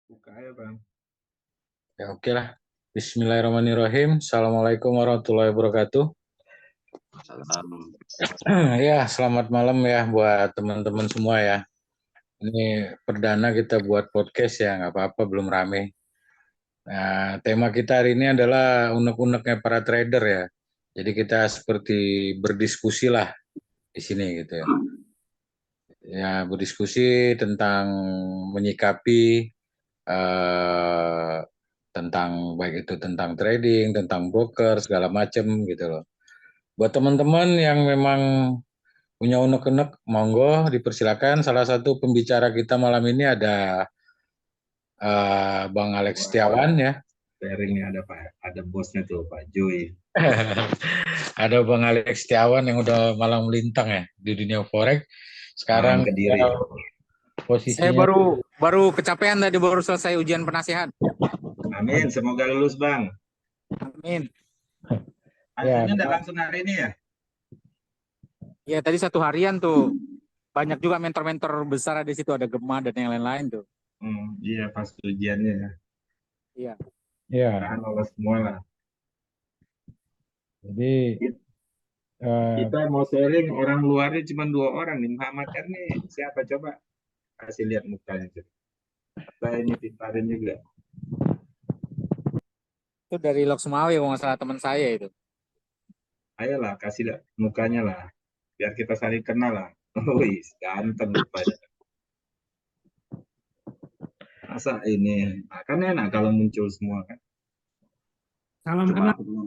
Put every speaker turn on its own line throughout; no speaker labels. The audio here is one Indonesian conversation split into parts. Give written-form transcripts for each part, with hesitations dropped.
Buka ya Bang.
Ya oke lah. Bismillahirrahmanirrahim. Assalamualaikum warahmatullahi wabarakatuh.
Salam.
Ya, selamat malam ya buat teman-teman semua ya. Ini perdana kita buat podcast ya, nggak apa-apa, belum rame. Nah, tema kita hari ini adalah unek-uneknya para trader ya. Jadi kita seperti berdiskusi lah di sini gitu ya. Ya, berdiskusi tentang menyikapi eh, tentang baik itu tentang trading, tentang broker, segala macam gitu loh. Buat teman-teman yang memang punya unek-unek, monggo dipersilakan. Salah satu pembicara kita malam ini ada Bang Alex
Wah,
Setiawan ya.
sharing nih ada bosnya tuh Pak Joy.
Ada Bang Alex Setiawan yang udah malang melintang ya di dunia forex.
Salam
Sekarang
Kediri.
Saya
posisinya
baru kecapean tadi baru selesai ujian penasihat.
Amin, semoga lulus Bang.
Amin.
ya
Hasilnya udah langsung hari ini ya?
Ya tadi satu harian tuh banyak juga mentor-mentor besar di situ, ada Gema dan yang lain-lain tuh.
Iya pas ujiannya ya.
Iya.
ya
Tahan lolos semua lah.
jadi
Kit-
eh,
Kita mau sharing orang luarnya cuma dua orang nih. Muhammad kan nih siapa coba? Kasih lihat mukanya coba. Saya ini pintarin juga.
Itu dari Lok Sumawe kalau nggak salah, teman saya itu.
Ayolah kasih lihat mukanya lah. Biar kita saling kenal lah. Wih, ganteng rupanya. Masa ini, nah, kan enak kalau muncul semua kan.
Salam
Coba
kenal.
aku dulu.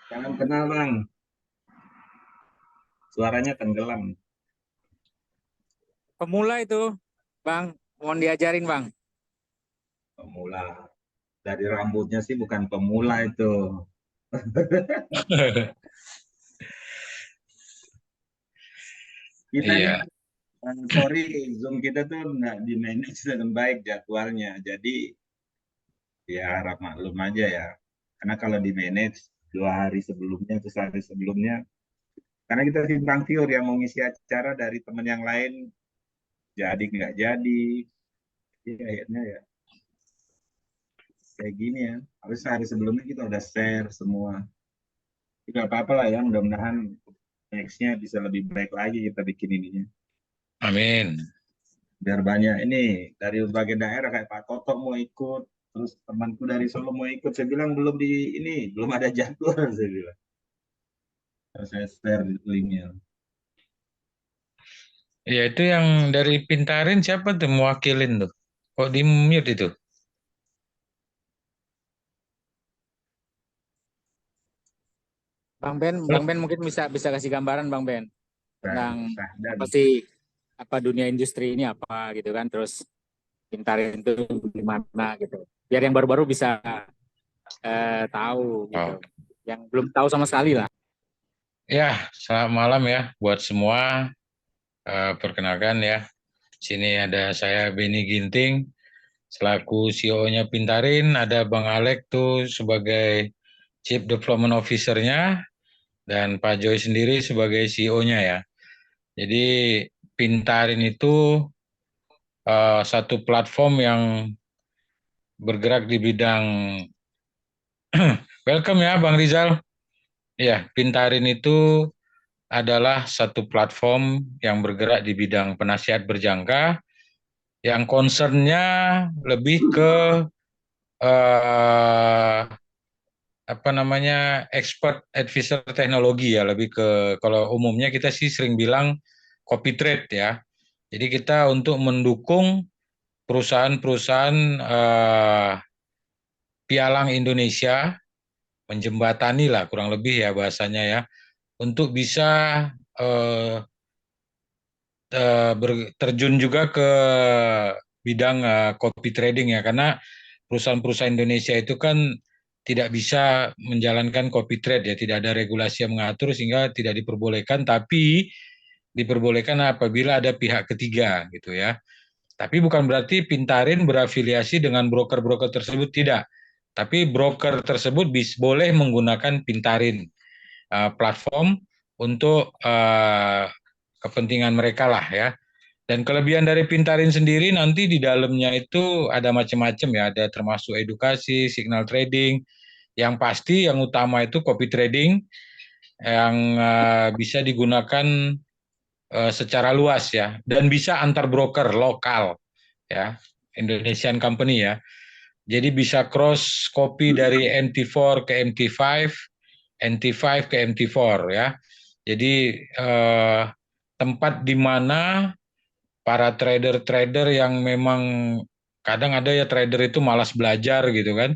Salam kenal Bang. Suaranya tenggelam.
Pemula itu, Bang. Mohon diajarin, Bang.
Pemula. Dari rambutnya sih bukan pemula itu. Kita ini,
iya
sorry, Zoom kita tuh nggak di manage dengan baik jadwalnya. Jadi ya harap maklum aja ya. Karena kalau di manage 2 hari sebelumnya, atau sehari sebelumnya, karena kita simpang siur yang mau ngisi acara dari teman yang lain, jadi nggak jadi. Jadi akhirnya ya kayak gini ya. Harus sehari sebelumnya kita udah share semua. Tidak apa-apa lah ya, mudah-mudahan nextnya bisa lebih baik lagi kita bikin ininya.
amin.
Biar banyak ini dari berbagai daerah kayak Pak Toto mau ikut, terus temanku dari Solo mau ikut. Saya bilang belum di ini, belum ada jadwal saya bilang. Terus saya share linknya.
Ya itu yang dari Pintarin siapa tuh mewakilin tuh? Kok di mute itu?
Bang Ben mungkin bisa bisa kasih gambaran, Bang Ben, tentang
Sahdan.
apa sih, apa dunia industri ini apa gitu kan, terus pintarin itu gimana gitu. Biar yang baru-baru bisa tahu gitu.
Oh.
Yang belum tahu sama sekali lah.
Ya, selamat malam ya buat semua. Perkenalkan ya, sini ada saya Benny Ginting selaku CEO-nya Pintarin, ada Bang Alek tuh sebagai Chief Development Officer-nya dan Pak Joy sendiri sebagai CEO-nya ya. Jadi Pintarin itu satu platform yang bergerak di bidang welcome ya Bang Rizal. Ya, Pintarin itu adalah satu platform yang bergerak di bidang penasihat berjangka yang concernnya lebih ke eh, apa namanya expert advisor teknologi ya, lebih ke kalau umumnya kita sih sering bilang copy trade ya. Jadi kita untuk mendukung perusahaan-perusahaan pialang Indonesia, menjembatani lah kurang lebih ya bahasanya ya, untuk bisa eh, terjun juga ke bidang copy trading ya, karena perusahaan-perusahaan Indonesia itu kan tidak bisa menjalankan copy trade ya, tidak ada regulasi yang mengatur sehingga tidak diperbolehkan, tapi diperbolehkan apabila ada pihak ketiga gitu ya. Tapi bukan berarti Pintarin berafiliasi dengan broker-broker tersebut, tidak. Tapi broker tersebut boleh menggunakan Pintarin platform untuk kepentingan mereka lah ya. Dan kelebihan dari Pintarin sendiri nanti di dalamnya itu ada macam-macam ya, ada termasuk edukasi, signal trading, yang pasti yang utama itu copy trading yang bisa digunakan secara luas ya, dan bisa antar broker lokal ya, Indonesian company ya. Jadi bisa cross copy dari MT4 ke MT5, MT5 ke MT4 ya. Jadi tempat di mana para trader-trader yang memang kadang ada ya trader itu malas belajar gitu kan.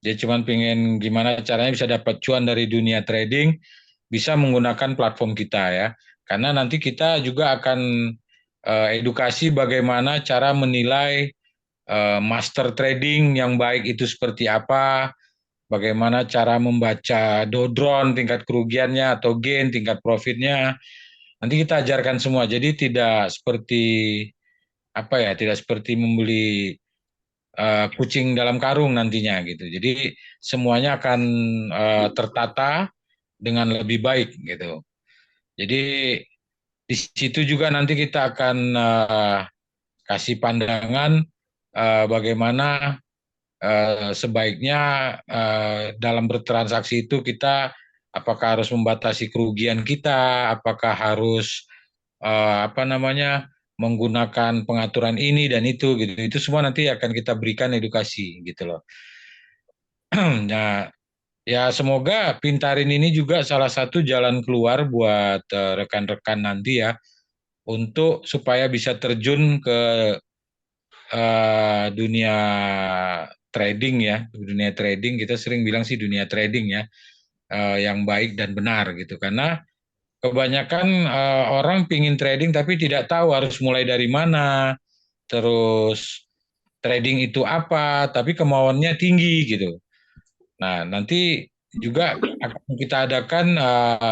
Dia cuma pengen gimana caranya bisa dapat cuan dari dunia trading, bisa menggunakan platform kita ya. Karena nanti kita juga akan edukasi bagaimana cara menilai master trading yang baik itu seperti apa, bagaimana cara membaca dodron tingkat kerugiannya atau gain tingkat profitnya. Nanti kita ajarkan semua. Jadi tidak seperti apa ya, tidak seperti membeli kucing dalam karung nantinya gitu. Jadi semuanya akan tertata dengan lebih baik gitu. Jadi di situ juga nanti kita akan kasih pandangan bagaimana sebaiknya dalam bertransaksi itu kita apakah harus membatasi kerugian kita, apakah harus apa namanya menggunakan pengaturan ini dan itu gitu. Itu semua nanti akan kita berikan edukasi gitu loh. Nah, ya semoga Pintarin ini juga salah satu jalan keluar buat rekan-rekan nanti ya untuk supaya bisa terjun ke dunia trading ya. Dunia trading kita sering bilang sih dunia trading ya, yang baik dan benar gitu. Karena kebanyakan orang pingin trading tapi tidak tahu harus mulai dari mana, terus trading itu apa, tapi kemauannya tinggi gitu. Nah, nanti juga akan kita adakan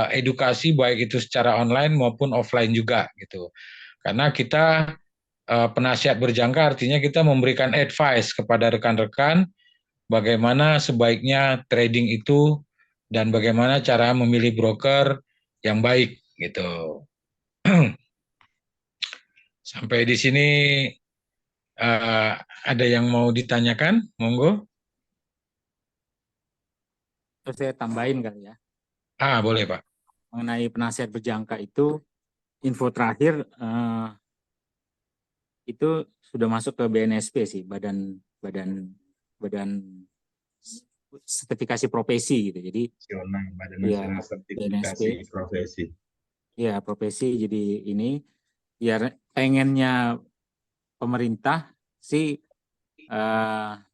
edukasi baik itu secara online maupun offline juga gitu. Karena kita penasihat berjangka artinya kita memberikan advice kepada rekan-rekan bagaimana sebaiknya trading itu dan bagaimana cara memilih broker yang baik gitu. Sampai di sini ada yang mau ditanyakan? Monggo.
Terus saya tambahin kali ya,
Boleh Pak.
mengenai penasihat berjangka itu, info terakhir itu sudah masuk ke BNSP sih, badan badan badan sertifikasi profesi gitu. Jadi
Badan
ya
Nasional
BNSP
Sertifikasi Profesi.
ya profesi. Jadi ini ya pengennya pemerintah sih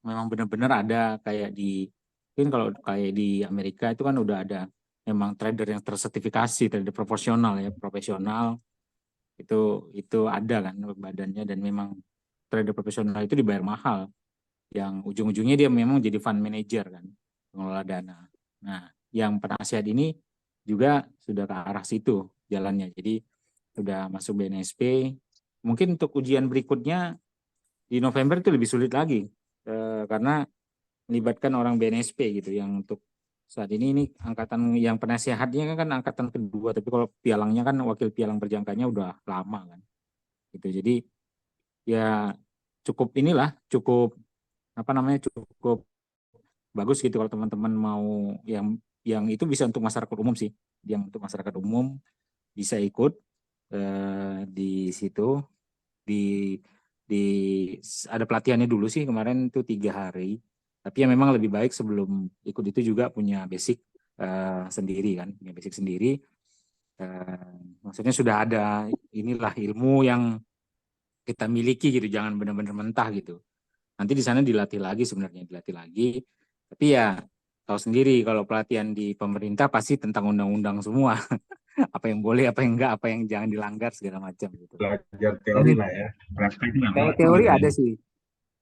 memang benar-benar ada kayak di, mungkin kalau kayak di Amerika itu kan udah ada memang trader yang tersertifikasi, trader profesional ya, profesional itu ada kan badannya, dan memang trader profesional itu dibayar mahal, yang ujung-ujungnya dia memang jadi fund manager kan, pengelola dana. Nah, yang penasihat ini juga sudah ke arah situ jalannya. Jadi sudah masuk BNSP. Mungkin untuk ujian berikutnya di November itu lebih sulit lagi karena melibatkan orang BNSP gitu, yang untuk saat ini angkatan yang penasihatnya kan angkatan kedua, tapi kalau pialangnya kan wakil pialang berjangkanya udah lama kan gitu. Jadi ya cukup apa namanya, cukup bagus gitu kalau teman-teman mau yang itu bisa untuk masyarakat umum sih, yang untuk masyarakat umum bisa ikut di situ, di di ada pelatihannya dulu sih kemarin itu 3 hari, tapi ya memang lebih baik sebelum ikut itu juga punya basic sendiri kan, punya basic sendiri, maksudnya sudah ada inilah ilmu yang kita miliki gitu, jangan benar-benar mentah gitu. Nanti di sana dilatih lagi, sebenarnya dilatih lagi, tapi ya tahu sendiri kalau pelatihan di pemerintah pasti tentang undang-undang semua. Apa yang boleh, apa yang enggak, apa yang jangan dilanggar segala macam gitu.
Belajar teori lah ya. Praktek
Kayak
nggak
teori
gitu
ada
ya.
sih,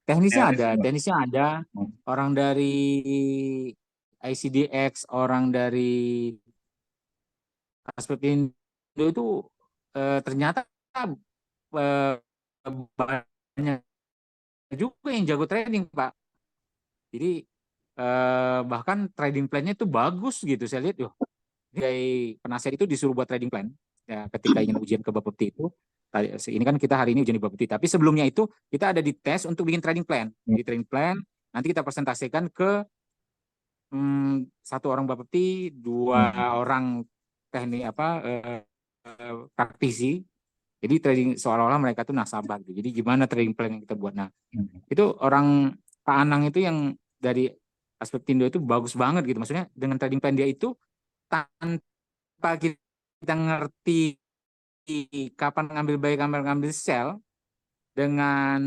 Teori semua.
teknisnya ada. Orang dari ICDX, orang dari aspek Indo itu ternyata eh, banyak juga yang jago trading, Pak. Jadi bahkan trading plan-nya itu bagus gitu. Saya lihat, sebagai penasihat itu disuruh buat trading plan ya, ketika ingin ujian ke Bapepti itu. Ini kan kita hari ini ujian di Bapepti, tapi sebelumnya itu kita ada di tes untuk bikin trading plan. Di trading plan nanti kita presentasikan ke satu orang Bapepti, dua orang teknik praktisi. Jadi trading seolah-olah mereka tuh nasabah gitu. Jadi gimana trading plan yang kita buat? Nah, itu orang Pak Anang itu yang dari aspek Tindo itu bagus banget gitu. Maksudnya dengan trading plan dia itu tanpa kita ngerti kapan ngambil buy, kapan ngambil sell, dengan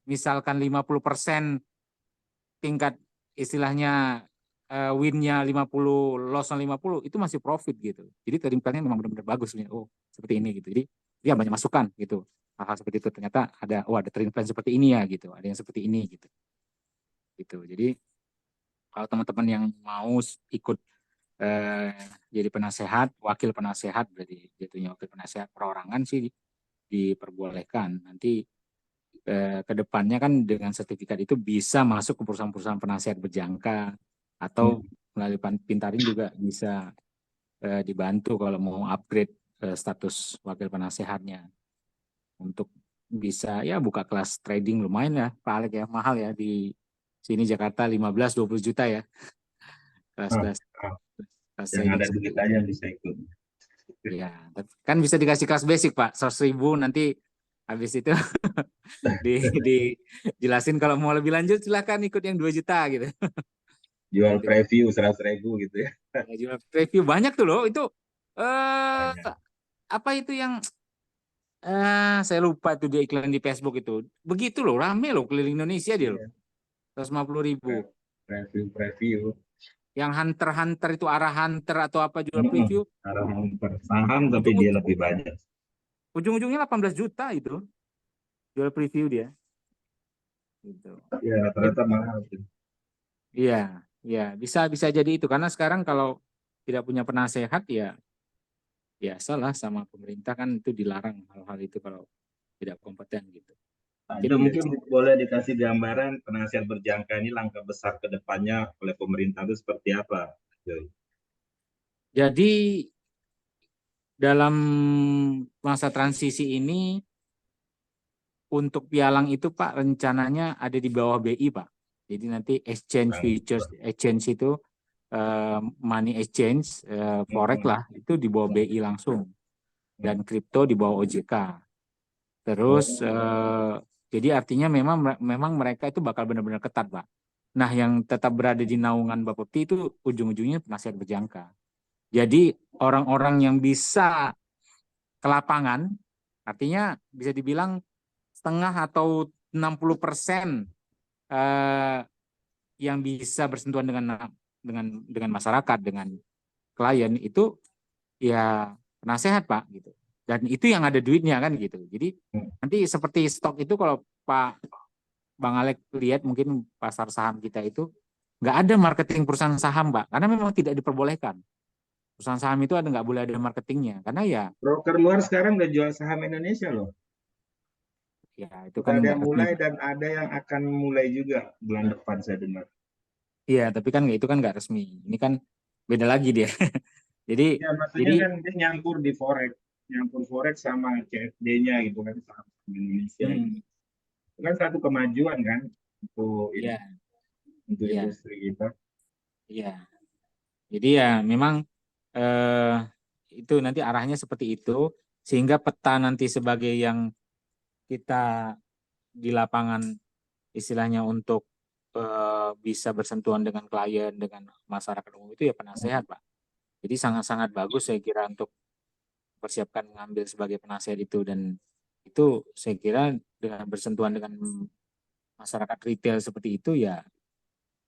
misalkan 50% tingkat istilahnya win-nya 50, loss-nya 50, itu masih profit gitu. Jadi trading plan-nya memang benar-benar bagus. Oh, seperti ini gitu. Jadi dia banyak masukan gitu. Hal-hal seperti itu ternyata ada trading plan seperti ini ya gitu. Ada yang seperti ini gitu. Gitu. Jadi kalau teman-teman yang mau ikut jadi penasehat, wakil penasehat, berarti jatuhnya wakil penasehat perorangan sih diperbolehkan. Nanti ke depannya kan dengan sertifikat itu bisa masuk ke perusahaan-perusahaan penasehat berjangka, atau melalui Pintaring juga bisa dibantu kalau mau upgrade status wakil penasehatnya untuk bisa ya buka kelas trading. Lumayan ya Pak Alek ya, mahal ya di sini Jakarta 15-20 juta ya kelas-kelas
yang ada duit aja bisa ikut.
Ya, kan bisa dikasih kelas basic Pak, 100.000, nanti habis itu dijelasin kalau mau lebih lanjut silahkan ikut yang 2 juta gitu.
Jual preview 100.000 gitu ya.
Jual preview banyak tuh loh itu. Apa itu yang saya lupa tuh, dia iklan di Facebook itu. Begitu loh, rame loh keliling Indonesia dia loh. 150.000.
Preview.
Yang hunter itu arah hunter atau apa jual preview.
Arah hunter saham tapi dia lebih banyak.
Ujung-ujungnya 18 juta itu jual preview dia. Gitu.
Ya, ternyata mahal.
Iya, ya bisa jadi itu karena sekarang kalau tidak punya penasehat ya biasalah, sama pemerintah kan itu dilarang hal-hal itu kalau tidak kompeten gitu.
Itu mungkin boleh dikasih gambaran penasihat berjangka ini langkah besar ke depannya oleh pemerintah itu seperti apa, Joy?
Jadi dalam masa transisi ini untuk pialang itu Pak rencananya ada di bawah BI Pak. Jadi nanti exchange futures exchange itu money exchange forex lah itu di bawah BI langsung, dan kripto di bawah OJK. Terus jadi artinya memang mereka itu bakal benar-benar ketat Pak. Nah yang tetap berada di naungan Bapepti itu ujung-ujungnya penasihat berjangka. Jadi orang-orang yang bisa ke lapangan, artinya bisa dibilang setengah atau 60% yang bisa bersentuhan dengan masyarakat, dengan klien itu ya penasehat Pak gitu. Dan itu yang ada duitnya kan gitu. Jadi nanti seperti stok itu kalau Pak Bang Alek lihat mungkin pasar saham kita itu nggak ada marketing perusahaan saham Pak, karena memang tidak diperbolehkan. Perusahaan saham itu nggak boleh ada marketingnya, karena ya
broker luar sekarang udah jual saham Indonesia loh.
Ya itu kan
ada yang mulai dan ada yang akan mulai juga bulan depan saya dengar.
Iya, tapi kan itu kan nggak resmi. Ini kan beda lagi dia. Jadi
ya maksudnya kan dia nyampur di forex sama CFD-nya gitu kan, saham Indonesia. Itu kan satu kemajuan kan untuk industri kita.
Iya. Jadi ya memang itu nanti arahnya seperti itu, sehingga peta nanti sebagai yang kita di lapangan istilahnya untuk bisa bersentuhan dengan klien, dengan masyarakat umum itu ya penasehat Pak. Jadi sangat-sangat bagus saya kira untuk persiapkan mengambil sebagai penasehat itu, dan itu saya kira dengan bersentuhan dengan masyarakat retail seperti itu ya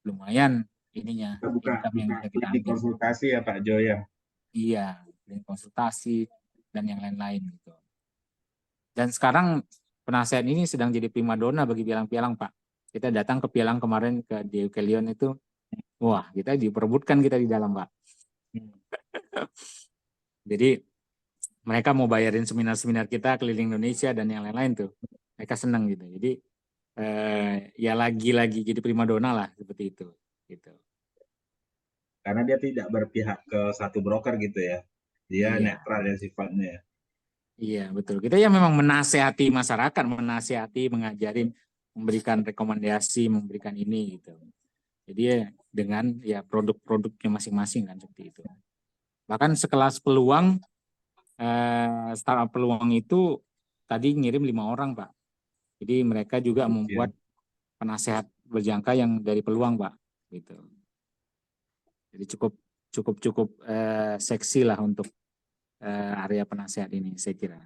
lumayan ininya, income yang bisa kita ambil.
Konsultasi ya Pak Joya.
Iya, konsultasi dan yang lain-lain gitu. Dan sekarang penasehat ini sedang jadi primadona bagi pialang-pialang Pak. Kita datang ke pialang kemarin ke Deukelion itu, wah kita diperebutkan kita di dalam Pak. Jadi mereka mau bayarin seminar-seminar kita keliling Indonesia dan yang lain-lain tuh. Mereka senang gitu. Jadi ya lagi-lagi jadi primadona lah seperti itu. Gitu.
Karena dia tidak berpihak ke satu broker gitu ya. Dia netral ya sifatnya.
Iya, betul. Kita ya memang menasehati masyarakat, menasehati, mengajarin, memberikan rekomendasi, memberikan ini gitu. Jadi ya dengan ya produk-produknya masing-masing kan seperti itu. Bahkan sekelas peluang, startup peluang itu tadi ngirim 5 orang, Pak. Jadi mereka juga
Ya.
membuat penasehat berjangka yang dari peluang, Pak. Gitu. Jadi cukup cukup cukup seksi lah untuk area penasehat ini, saya kira.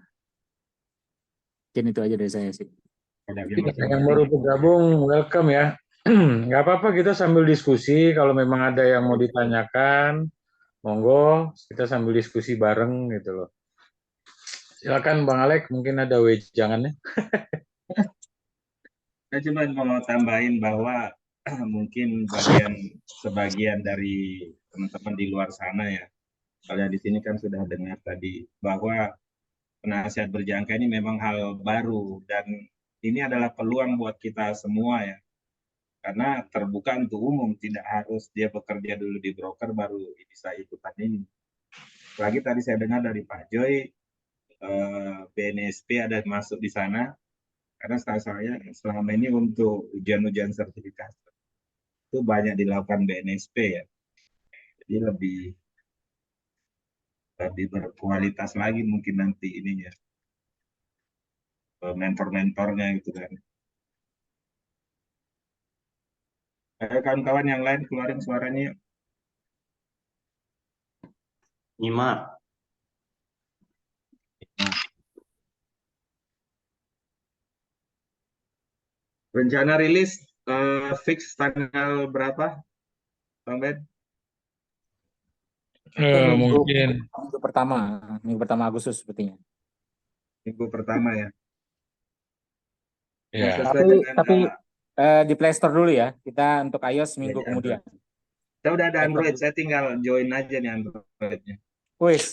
Mungkin itu aja dari saya sih.
Produk yang
Yang
masing-masing.
baru bergabung, welcome ya. Nggak apa-apa kita sambil diskusi. Kalau memang ada yang mau ditanyakan, monggo kita sambil diskusi bareng gitu loh. Silakan Bang Alek, mungkin ada wejangannya.
Saya cuma mau tambahin bahwa mungkin sebagian dari teman-teman di luar sana ya, kalau yang di sini kan sudah dengar tadi bahwa penasihat berjangka ini memang hal baru dan ini adalah peluang buat kita semua ya, karena terbuka untuk umum, tidak harus dia bekerja dulu di broker baru bisa ikutan ini. Lagi tadi saya dengar dari Pak Joy, BNSP ada masuk di sana, karena setahu saya selama ini untuk ujian-ujian sertifikasi itu banyak dilakukan BNSP ya, jadi lebih berkualitas lagi mungkin nanti ininya, mentor-mentornya gitu kan. Kawan-kawan yang lain keluarin suaranya yuk.
Nyimak.
Nah, rencana rilis fix tanggal berapa, Bang Ben?
Mungkin
Minggu pertama Agustus sepertinya.
Minggu pertama ya. Yang
ya.
sesuai
Tapi
dengan
di Play Store dulu ya. Kita untuk iOS
ya,
minggu
di
kemudian.
Android. Saya udah ada
Play Store
Android,
dulu.
saya tinggal join aja nih Androidnya.
Wih,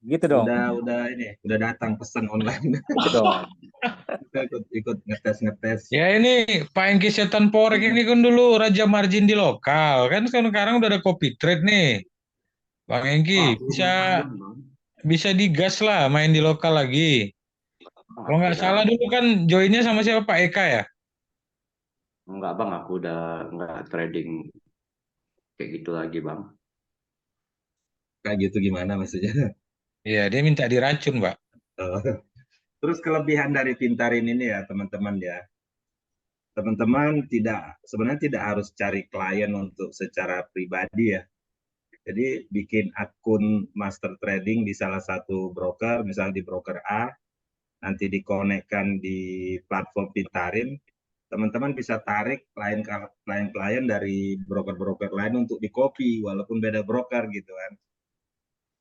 gitu dong.
Udah ini, udah datang pesan online.
Gitu dong.
Kita ikut ngetes.
Ya ini Pak Engki Setan Porek ini kan dulu raja margin di lokal. Kan sekarang udah ada copy trade nih. Bang
Wah,
Engki,
belum
bisa
paham, Bang.
bisa digas lah main di lokal lagi.
Bang,
Kalau
aku
nggak
udah,
salah dulu kan joinnya sama siapa Pak Eka ya?
enggak Bang, aku udah enggak trading kayak gitu lagi Bang.
Kayak gitu gimana maksudnya?
Iya, dia minta diracun, Pak.
Terus kelebihan dari Pintarin ini ya teman-teman ya. Teman-teman sebenarnya tidak harus cari klien untuk secara pribadi ya. Jadi bikin akun master trading di salah satu broker, misalnya di broker A, nanti dikonekkan di platform Pintarin, teman-teman bisa tarik klien-klien dari broker-broker lain untuk di copy walaupun beda broker gitu kan.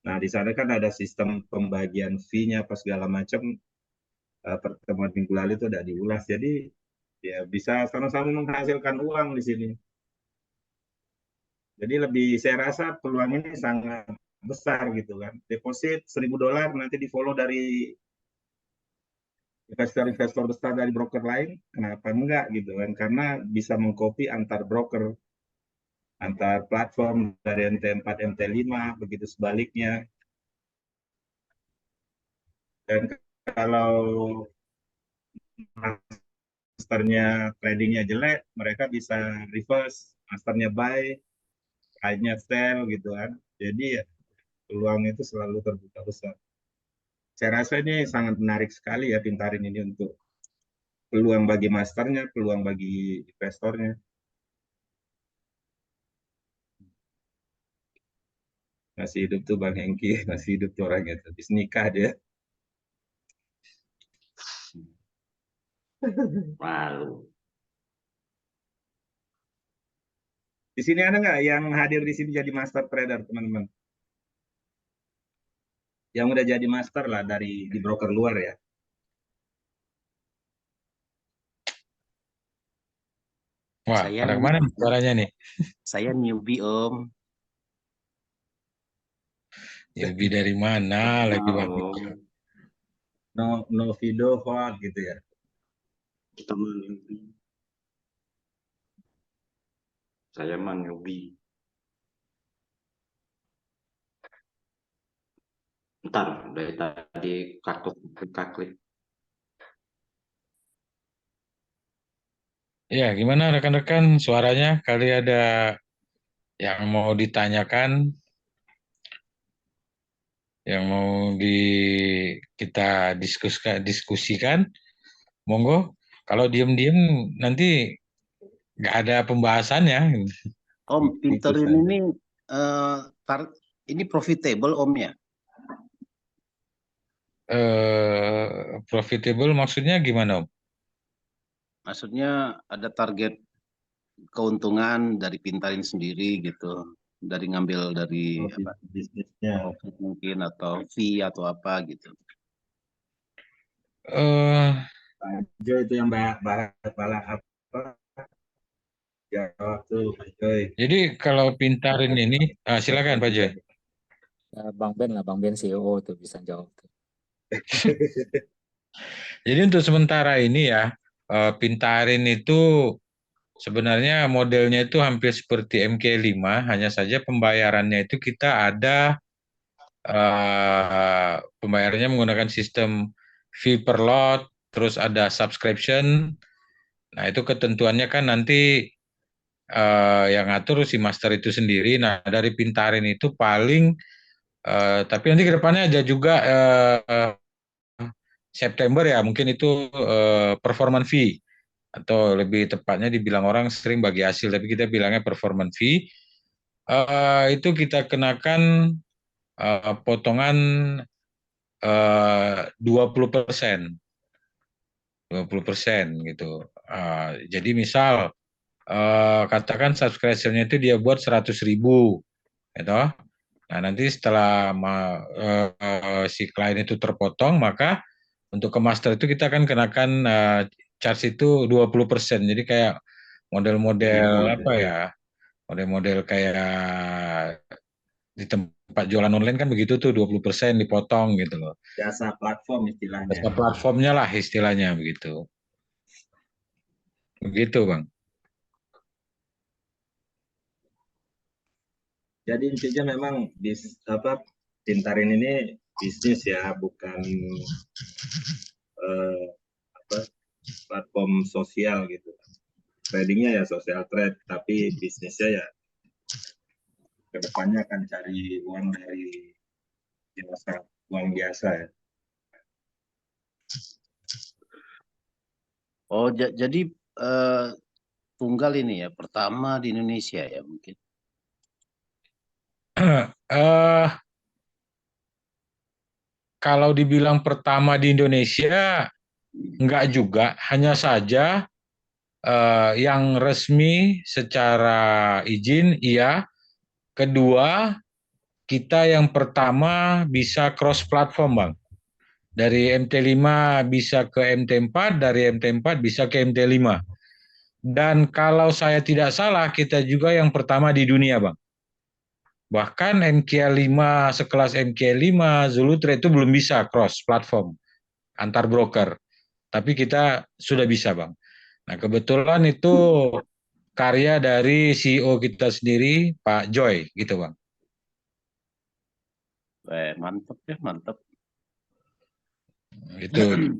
Nah, di sana kan ada sistem pembagian fee-nya apa segala macam, pertemuan minggu lalu itu udah diulas. Jadi ya bisa sama-sama menghasilkan uang di sini. Jadi saya rasa peluang ini sangat besar gitu kan. Deposit $1.000 nanti di follow dari investor-investor besar dari broker lain, kenapa enggak gitu kan? Karena bisa mengcopy antar broker, antar platform dari MT4, MT5, begitu sebaliknya. Dan kalau masternya tradingnya jelek, mereka bisa reverse, masternya buy, hanya sell gitu kan. Jadi ya, peluang itu selalu terbuka besar. Saya rasa ini sangat menarik sekali ya Pintarin ini untuk peluang bagi masternya, peluang bagi investornya. Masih hidup tuh Bang Hengki, masih hidup tuh orangnya. Habis nikah dia.
Malu.
Di sini ada nggak yang hadir di sini jadi master trader, teman-teman? Yang udah jadi master lah dari di broker luar ya.
Wah,
Saya
pada kemana nih suaranya nih?
saya newbie Om.
Lebih dari mana lagi, Bang?
Om.
No video Hot gitu ya.
Kita mah newbie. Saya mah newbie. Ntar dari tadi klik.
Ya, gimana rekan-rekan suaranya? Kali ada yang mau ditanyakan, yang mau kita diskusikan, monggo. Kalau diem-diem nanti nggak ada pembahasannya.
Om,
Itu
Pinterin
saja.
ini eh, ini profitable Om ya?
Profitable maksudnya gimana, Om?
Maksudnya ada target keuntungan dari Pintarin sendiri gitu, dari ngambil dari
Profit
apa
bisnisnya.
profit mungkin atau fee atau apa gitu.
Eh,
Pak Jo itu yang barat kepala apa? Jawab tuh, Pak Joy.
jadi kalau Pintarin ini, silakan Pak Joy.
Ya, Bang Ben lah, Bang Ben CEO tuh bisa jawab tuh.
Jadi untuk sementara ini ya, Pintarin itu sebenarnya modelnya itu hampir seperti MK5, hanya saja pembayarannya itu kita ada pembayarannya menggunakan sistem fee per lot, terus ada subscription. Nah itu ketentuannya kan nanti yang ngatur si master itu sendiri. Nah dari Pintarin itu paling, tapi nanti ke depannya ada juga September ya, mungkin itu performance fee. Atau lebih tepatnya dibilang orang sering bagi hasil, tapi kita bilangnya performance fee. Itu kita kenakan potongan 20%, 20% gitu. Jadi misal katakan subscription-nya itu dia buat 100.000, gitu. Nah nanti setelah si klien itu terpotong, maka untuk ke master itu kita akan kenakan charge itu 20%. Jadi kayak model-model apa ya? Model-model kayak di tempat jualan online kan begitu tuh 20% dipotong gitu loh.
Jasa platform istilahnya.
Jasa platformnya lah istilahnya begitu. Begitu, Bang.
Jadi intinya memang Pintarin ini bisnis ya, bukan eh, apa platform sosial gitu. Tradingnya ya social trade, tapi bisnisnya ya kedepannya akan cari uang dari jasa, uang biasa ya.
Oh, jadi tunggal ini ya pertama di Indonesia ya mungkin.
eh Kalau dibilang pertama di Indonesia, enggak juga, hanya saja yang resmi secara izin, iya. Kedua, kita yang pertama bisa cross platform, Bang. Dari MT5 bisa ke MT4, dari MT4 bisa ke MT5. Dan kalau saya tidak salah, kita juga yang pertama di dunia, Bang. Bahkan MK5, sekelas MK5, Zulutre itu belum bisa cross platform antar broker. Tapi kita sudah bisa, Bang. Nah, kebetulan itu karya dari CEO kita sendiri, Pak Joy, gitu, Bang.
Mantep ya, mantep.
Gitu.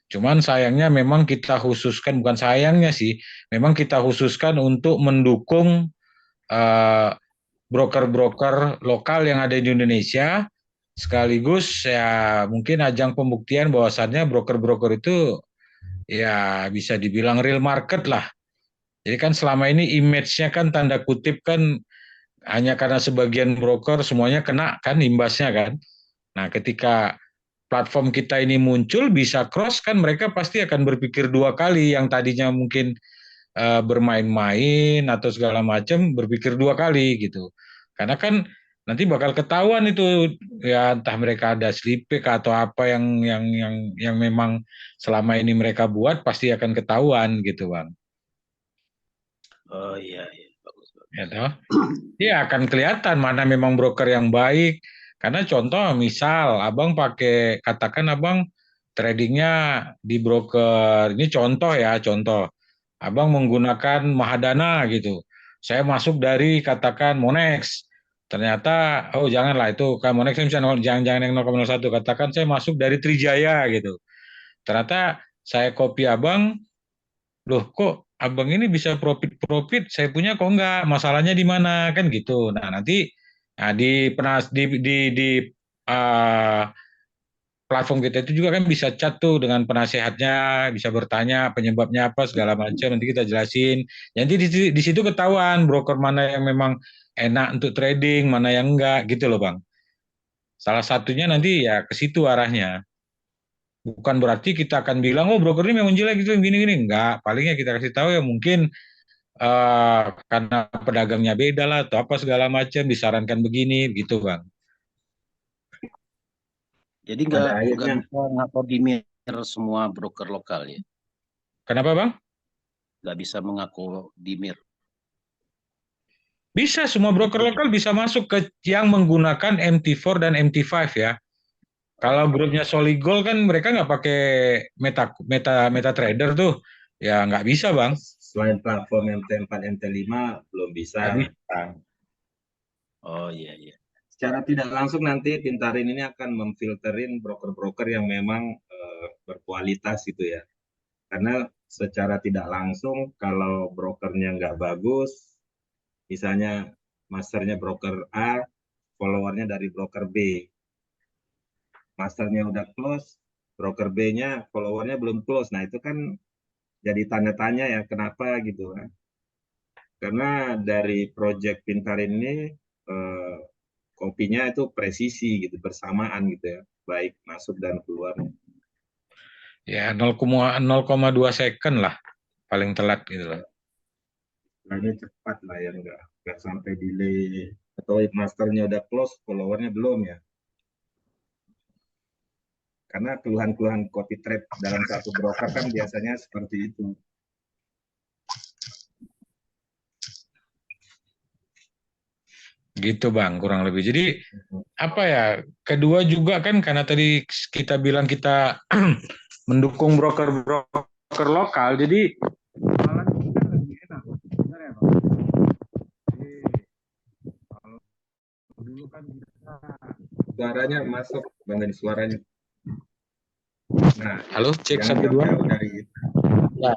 Cuman sayangnya memang kita khususkan, bukan sayangnya sih, memang kita khususkan untuk mendukung eh, broker-broker lokal yang ada di Indonesia, sekaligus ya mungkin ajang pembuktian bahwasannya broker-broker itu ya bisa dibilang real market lah. Jadi kan selama ini image-nya kan tanda kutip kan hanya karena sebagian broker semuanya kena kan imbasnya kan. Nah ketika platform kita ini muncul bisa cross kan mereka pasti akan berpikir dua kali, yang tadinya mungkin bermain-main atau segala macam berpikir dua kali gitu. Karena kan nanti bakal ketahuan itu ya entah mereka ada slipik atau apa yang memang selama ini mereka buat pasti akan ketahuan gitu, Bang.
Oh iya, iya. Bagus, bagus.
Ya toh? Ya akan kelihatan mana memang broker yang baik. Karena contoh misal abang pakai, katakan abang tradingnya di broker, ini contoh ya, contoh. Abang menggunakan Mahadana gitu. Saya masuk dari katakan Monex. Ternyata, oh janganlah itu Kamonex misalnya jangan yang 0,01, katakan saya masuk dari Trijaya gitu. Ternyata saya copy abang, loh kok abang ini bisa profit-profit, saya punya kok enggak, masalahnya di mana kan gitu. Nah nanti di uh, platform kita itu juga kan bisa chat tuh dengan penasehatnya, bisa bertanya penyebabnya apa segala macam, nanti kita jelasin. Jadi di situ ketahuan broker mana yang memang enak untuk trading, mana yang enggak gitu loh Bang. Salah satunya nanti ya ke situ arahnya. Bukan berarti kita akan bilang, oh broker ini memang jelek gitu, gini-gini. Enggak, palingnya kita kasih tahu ya mungkin karena pedagangnya beda lah, atau apa segala macam, disarankan begini, gitu Bang.
Jadi
Pada
nggak
akhirnya
bisa ngakomodir semua broker lokal ya,
Kenapa Bang?
nggak bisa mengakomodir.
Bisa, semua broker lokal bisa masuk ke yang menggunakan MT4 dan MT5 ya. Kalau grupnya Soligol kan mereka nggak pakai meta trader tuh, ya nggak bisa Bang,
selain platform MT4, MT5 belum bisa.
nggak bisa.
Oh iya iya.
Secara tidak langsung nanti Pintarin ini akan memfilterin broker-broker yang memang berkualitas gitu ya. Karena secara tidak langsung kalau brokernya nggak bagus, misalnya masternya broker A, followernya dari broker B. Masternya udah close, broker B-nya followernya belum close. Nah itu kan jadi tanda tanya ya kenapa gitu kan. Karena dari project Pintarin ini eh, kopinya itu presisi gitu, bersamaan gitu ya, baik masuk dan keluarnya.
Ya 0,2 second lah paling telat gitu loh.
Nah ini cepat lah ya, nggak sampai delay atau masternya udah close, followernya belum ya. Karena keluhan-keluhan copy trade dalam satu broker kan biasanya seperti itu.
Gitu Bang, kurang lebih. Jadi apa ya? Kedua juga kan karena tadi kita bilang kita mendukung broker-broker lokal, jadi malah kita lebih enak. Benar ya Bang? Jadi kalau dulu kan kita
Suaranya masuk, Bang Denny, suaranya. Nah,
halo cek
jangan
1 2.
jauh-jauh dari itu.
Ya.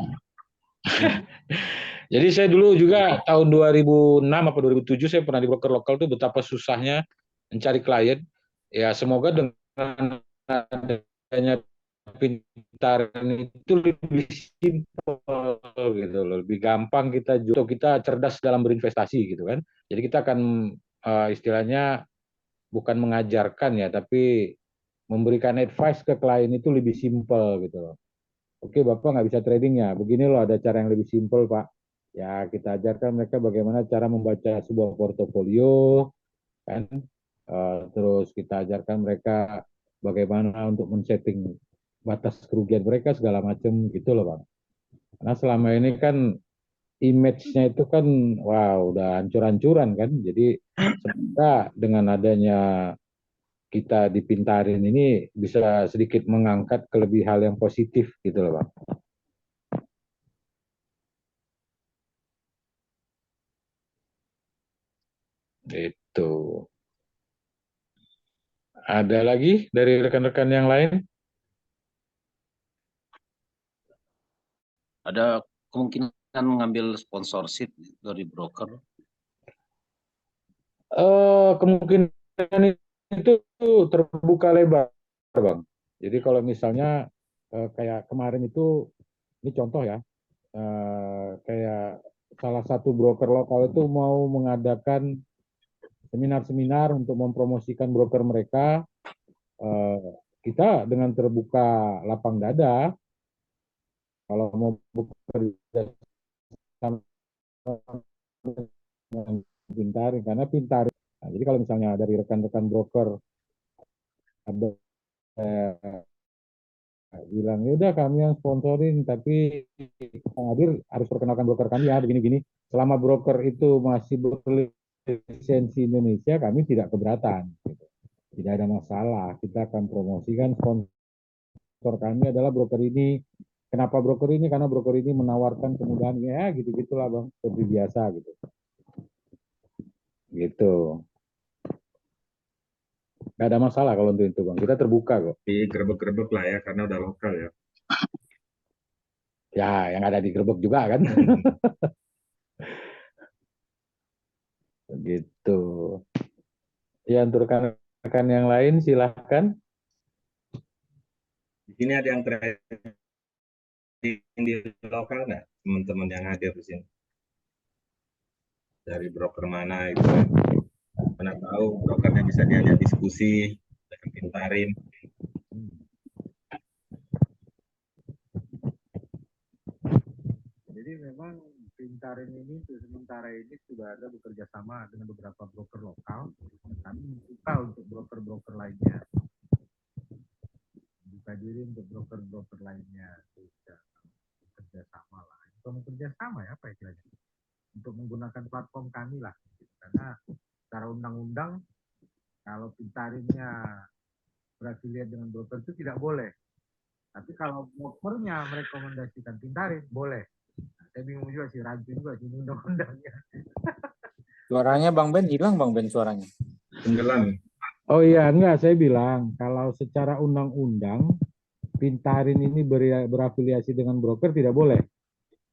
Jadi saya dulu juga tahun 2006 apa 2007 saya pernah di broker lokal tuh betapa susahnya mencari klien. Ya semoga dengan adanya Pintaran itu lebih simpel gitu loh, lebih gampang kita cerdas dalam berinvestasi gitu kan. Jadi kita akan istilahnya bukan mengajarkan ya, tapi memberikan advice ke klien itu lebih simpel gitu loh. Oke, Bapak nggak bisa tradingnya. Begini loh, ada cara yang lebih simpel, Pak. Ya, kita ajarkan mereka bagaimana cara membaca sebuah portofolio, kan? Terus kita ajarkan mereka bagaimana untuk men-setting batas kerugian mereka segala macam gitu loh, Bang. Karena selama ini kan image-nya itu kan, wow, udah hancur-hancuran kan. Jadi semoga dengan adanya kita dipintarin ini bisa sedikit mengangkat ke lebih hal yang positif gitu loh, Bang. Itu. Ada lagi dari rekan-rekan yang lain?
Ada kemungkinan mengambil sponsorship dari broker.
Kemungkinan itu terbuka lebar, Bang. Jadi kalau misalnya kayak kemarin itu, ini contoh ya, kayak salah satu broker lokal itu mau mengadakan seminar-seminar untuk mempromosikan broker mereka, eh, kita dengan terbuka lapang dada, kalau mau bekerja sama dengan Pintarin, karena Pintarin. Nah, jadi kalau misalnya dari rekan-rekan broker ada bilang, ya udah kami yang sponsorin, tapi Kang Hadir harus perkenalkan broker kami ya, begini-gini. Selama broker itu masih berlisensi Indonesia, kami tidak keberatan. Gitu. Tidak ada masalah. Kita akan promosikan sponsor kami adalah broker ini. Kenapa broker ini? Karena broker ini menawarkan kemudahan, ya gitu-gitulah Bang, seperti biasa gitu. Gitu. Nggak ada masalah kalau untuk itu Bang. Kita terbuka kok.
Digerebek-gerebek lah ya, karena udah lokal ya.
Ya, yang ada di Gerbek juga kan. Gitu. Ya, untuk rekan-rekan yang lain silahkan.
Di sini ada yang trading di lokal nggak? Teman-teman yang hadir di sini. Dari broker mana itu kan. Mana tahu brokernya bisa diajak diskusi dengan Pintarin.
Jadi memang Pintarin ini sementara ini sudah ada bekerja sama dengan beberapa broker lokal. Kami membuka untuk broker-broker lainnya. Buka diri untuk broker-broker lainnya. Bisa bekerja sama lah. Kalau bekerja sama ya apa istilahnya? Untuk menggunakan platform kami lah. Karena secara undang-undang kalau Pintarinnya berafiliat dengan broker itu tidak boleh. Tapi kalau brokernya merekomendasikan Pintarin, boleh. Nah, saya bingung juga sih, rancu juga sih undang-undangnya.
Suaranya Bang Ben hilang, Bang Ben suaranya.
Tenggelam.
Oh iya, enggak, saya bilang kalau secara undang-undang Pintarin ini berafiliasi dengan broker tidak boleh.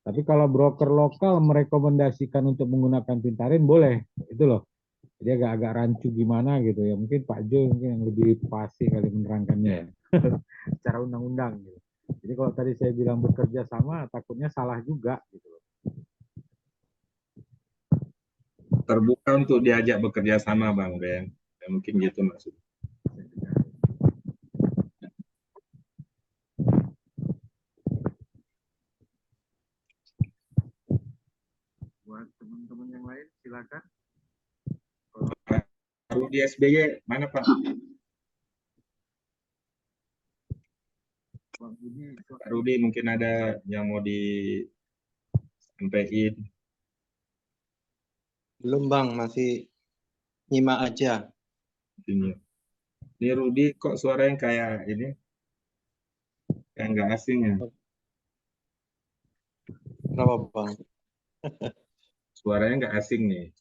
Tapi kalau broker lokal merekomendasikan untuk menggunakan Pintarin boleh. Itu loh. Jadi agak-agak rancu gimana gitu ya. Mungkin Pak Jo mungkin yang lebih pasti kali menerangkannya ya. Secara undang-undang gitu. Jadi kalau tadi saya bilang bekerja sama, takutnya salah juga gitu loh.
Terbuka untuk diajak bekerja sama Bang Ben. Ya, mungkin gitu maksudnya.
Buat teman-teman yang lain silakan.
Kalau di SBY mana Pak?
Pak Budi,
Pak Rudi mungkin ada yang mau disampaikan.
Belum Bang, masih nyimak aja.
Ini Rudi kok suaranya kayak ini, kayak nggak asing ya.
Kenapa Bang?
Suaranya nggak asing nih.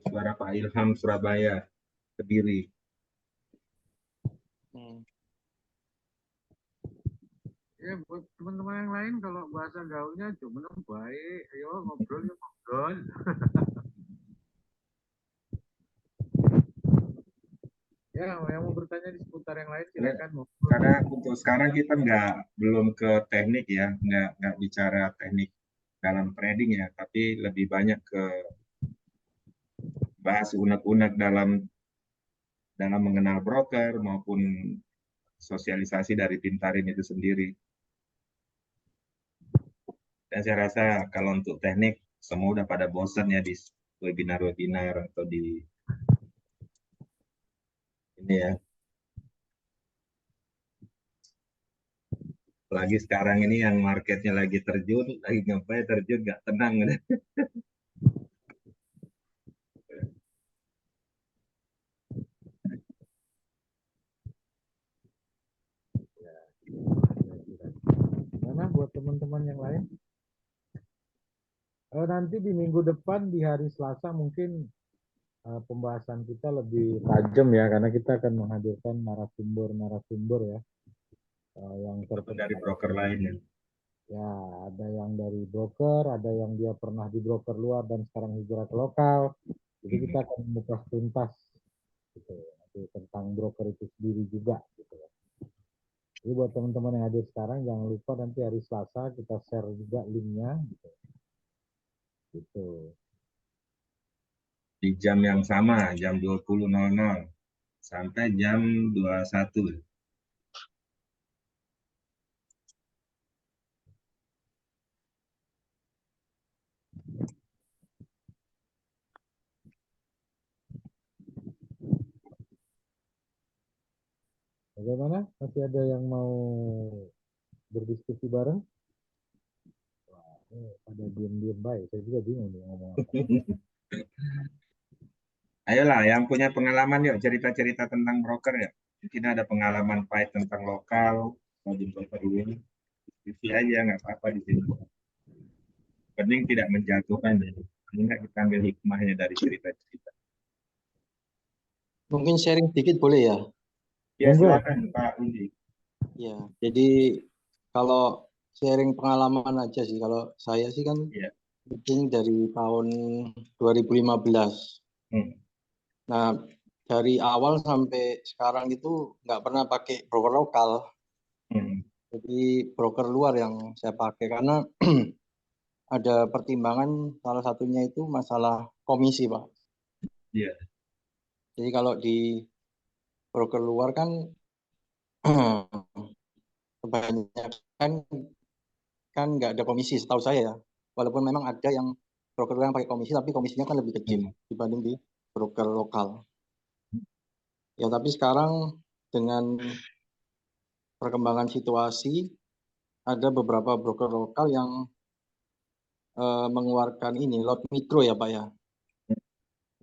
Suara Pak Ilham Surabaya, Kediri.
ya buat teman-teman yang lain kalau bahasa gaulnya cuma baik, ayo ngobrol yuk ngobrol. Ya, yang mau bertanya di seputar yang lain silakan.
Karena untuk sekarang kita belum ke teknik ya, nggak bicara teknik dalam trading ya, tapi lebih banyak ke bahas unek-unek dalam mengenal broker maupun sosialisasi dari Pintarin itu sendiri. Dan saya rasa kalau untuk teknik semua udah pada bosan ya di webinar-webinar atau di ini ya. Apalagi sekarang ini yang marketnya lagi terjun, lagi ngapain terjun nggak tenang.
Mana buat teman-teman yang lain? Nanti di minggu depan di hari Selasa mungkin pembahasan kita lebih tajam ya karena kita akan menghadirkan narasumber ya yang
Dari broker lain ya.
Ya, ada yang dari broker, ada yang dia pernah di broker luar dan sekarang hijrah ke lokal. Jadi kita akan mengupas tuntas gitu, nanti tentang broker itu sendiri juga gitu. Jadi buat teman-teman yang hadir sekarang jangan lupa nanti hari Selasa kita share juga linknya gitu. Gitu.
Di jam yang sama, jam 20.00 sampai jam 21.
Bagaimana? Masih ada yang mau berdiskusi bareng? Wah, pada diam-diam baik. Saya juga bingung nih ngomong apa.
Ayolah, yang punya pengalaman yuk cerita-cerita tentang broker ya. Mungkin ada pengalaman pahit tentang lokal, mau jemput ini. Diskusi aja, nggak apa-apa di sini. Penting tidak menjatuhkan. Ya. Enggak, kita ambil hikmahnya dari cerita-cerita.
Mungkin sharing sedikit boleh ya?
Ya,
Monggo.
silakan Pak Undi.
Ya, jadi kalau sharing pengalaman aja sih, kalau saya sih kan
Iya.
bikin dari tahun 2015.
Hmm.
Nah, dari awal sampai sekarang itu nggak pernah pakai broker lokal,
Hmm.
jadi broker luar yang saya pakai karena ada pertimbangan salah satunya itu masalah komisi, Pak.
Iya.
Jadi kalau di broker luar kan kebanyakan kan nggak ada komisi setahu saya ya. Walaupun memang ada yang broker luar yang pakai komisi, tapi komisinya kan lebih kecil dibanding di broker lokal. Ya, tapi sekarang dengan perkembangan situasi ada beberapa broker lokal yang mengeluarkan ini lot mikro ya Pak ya,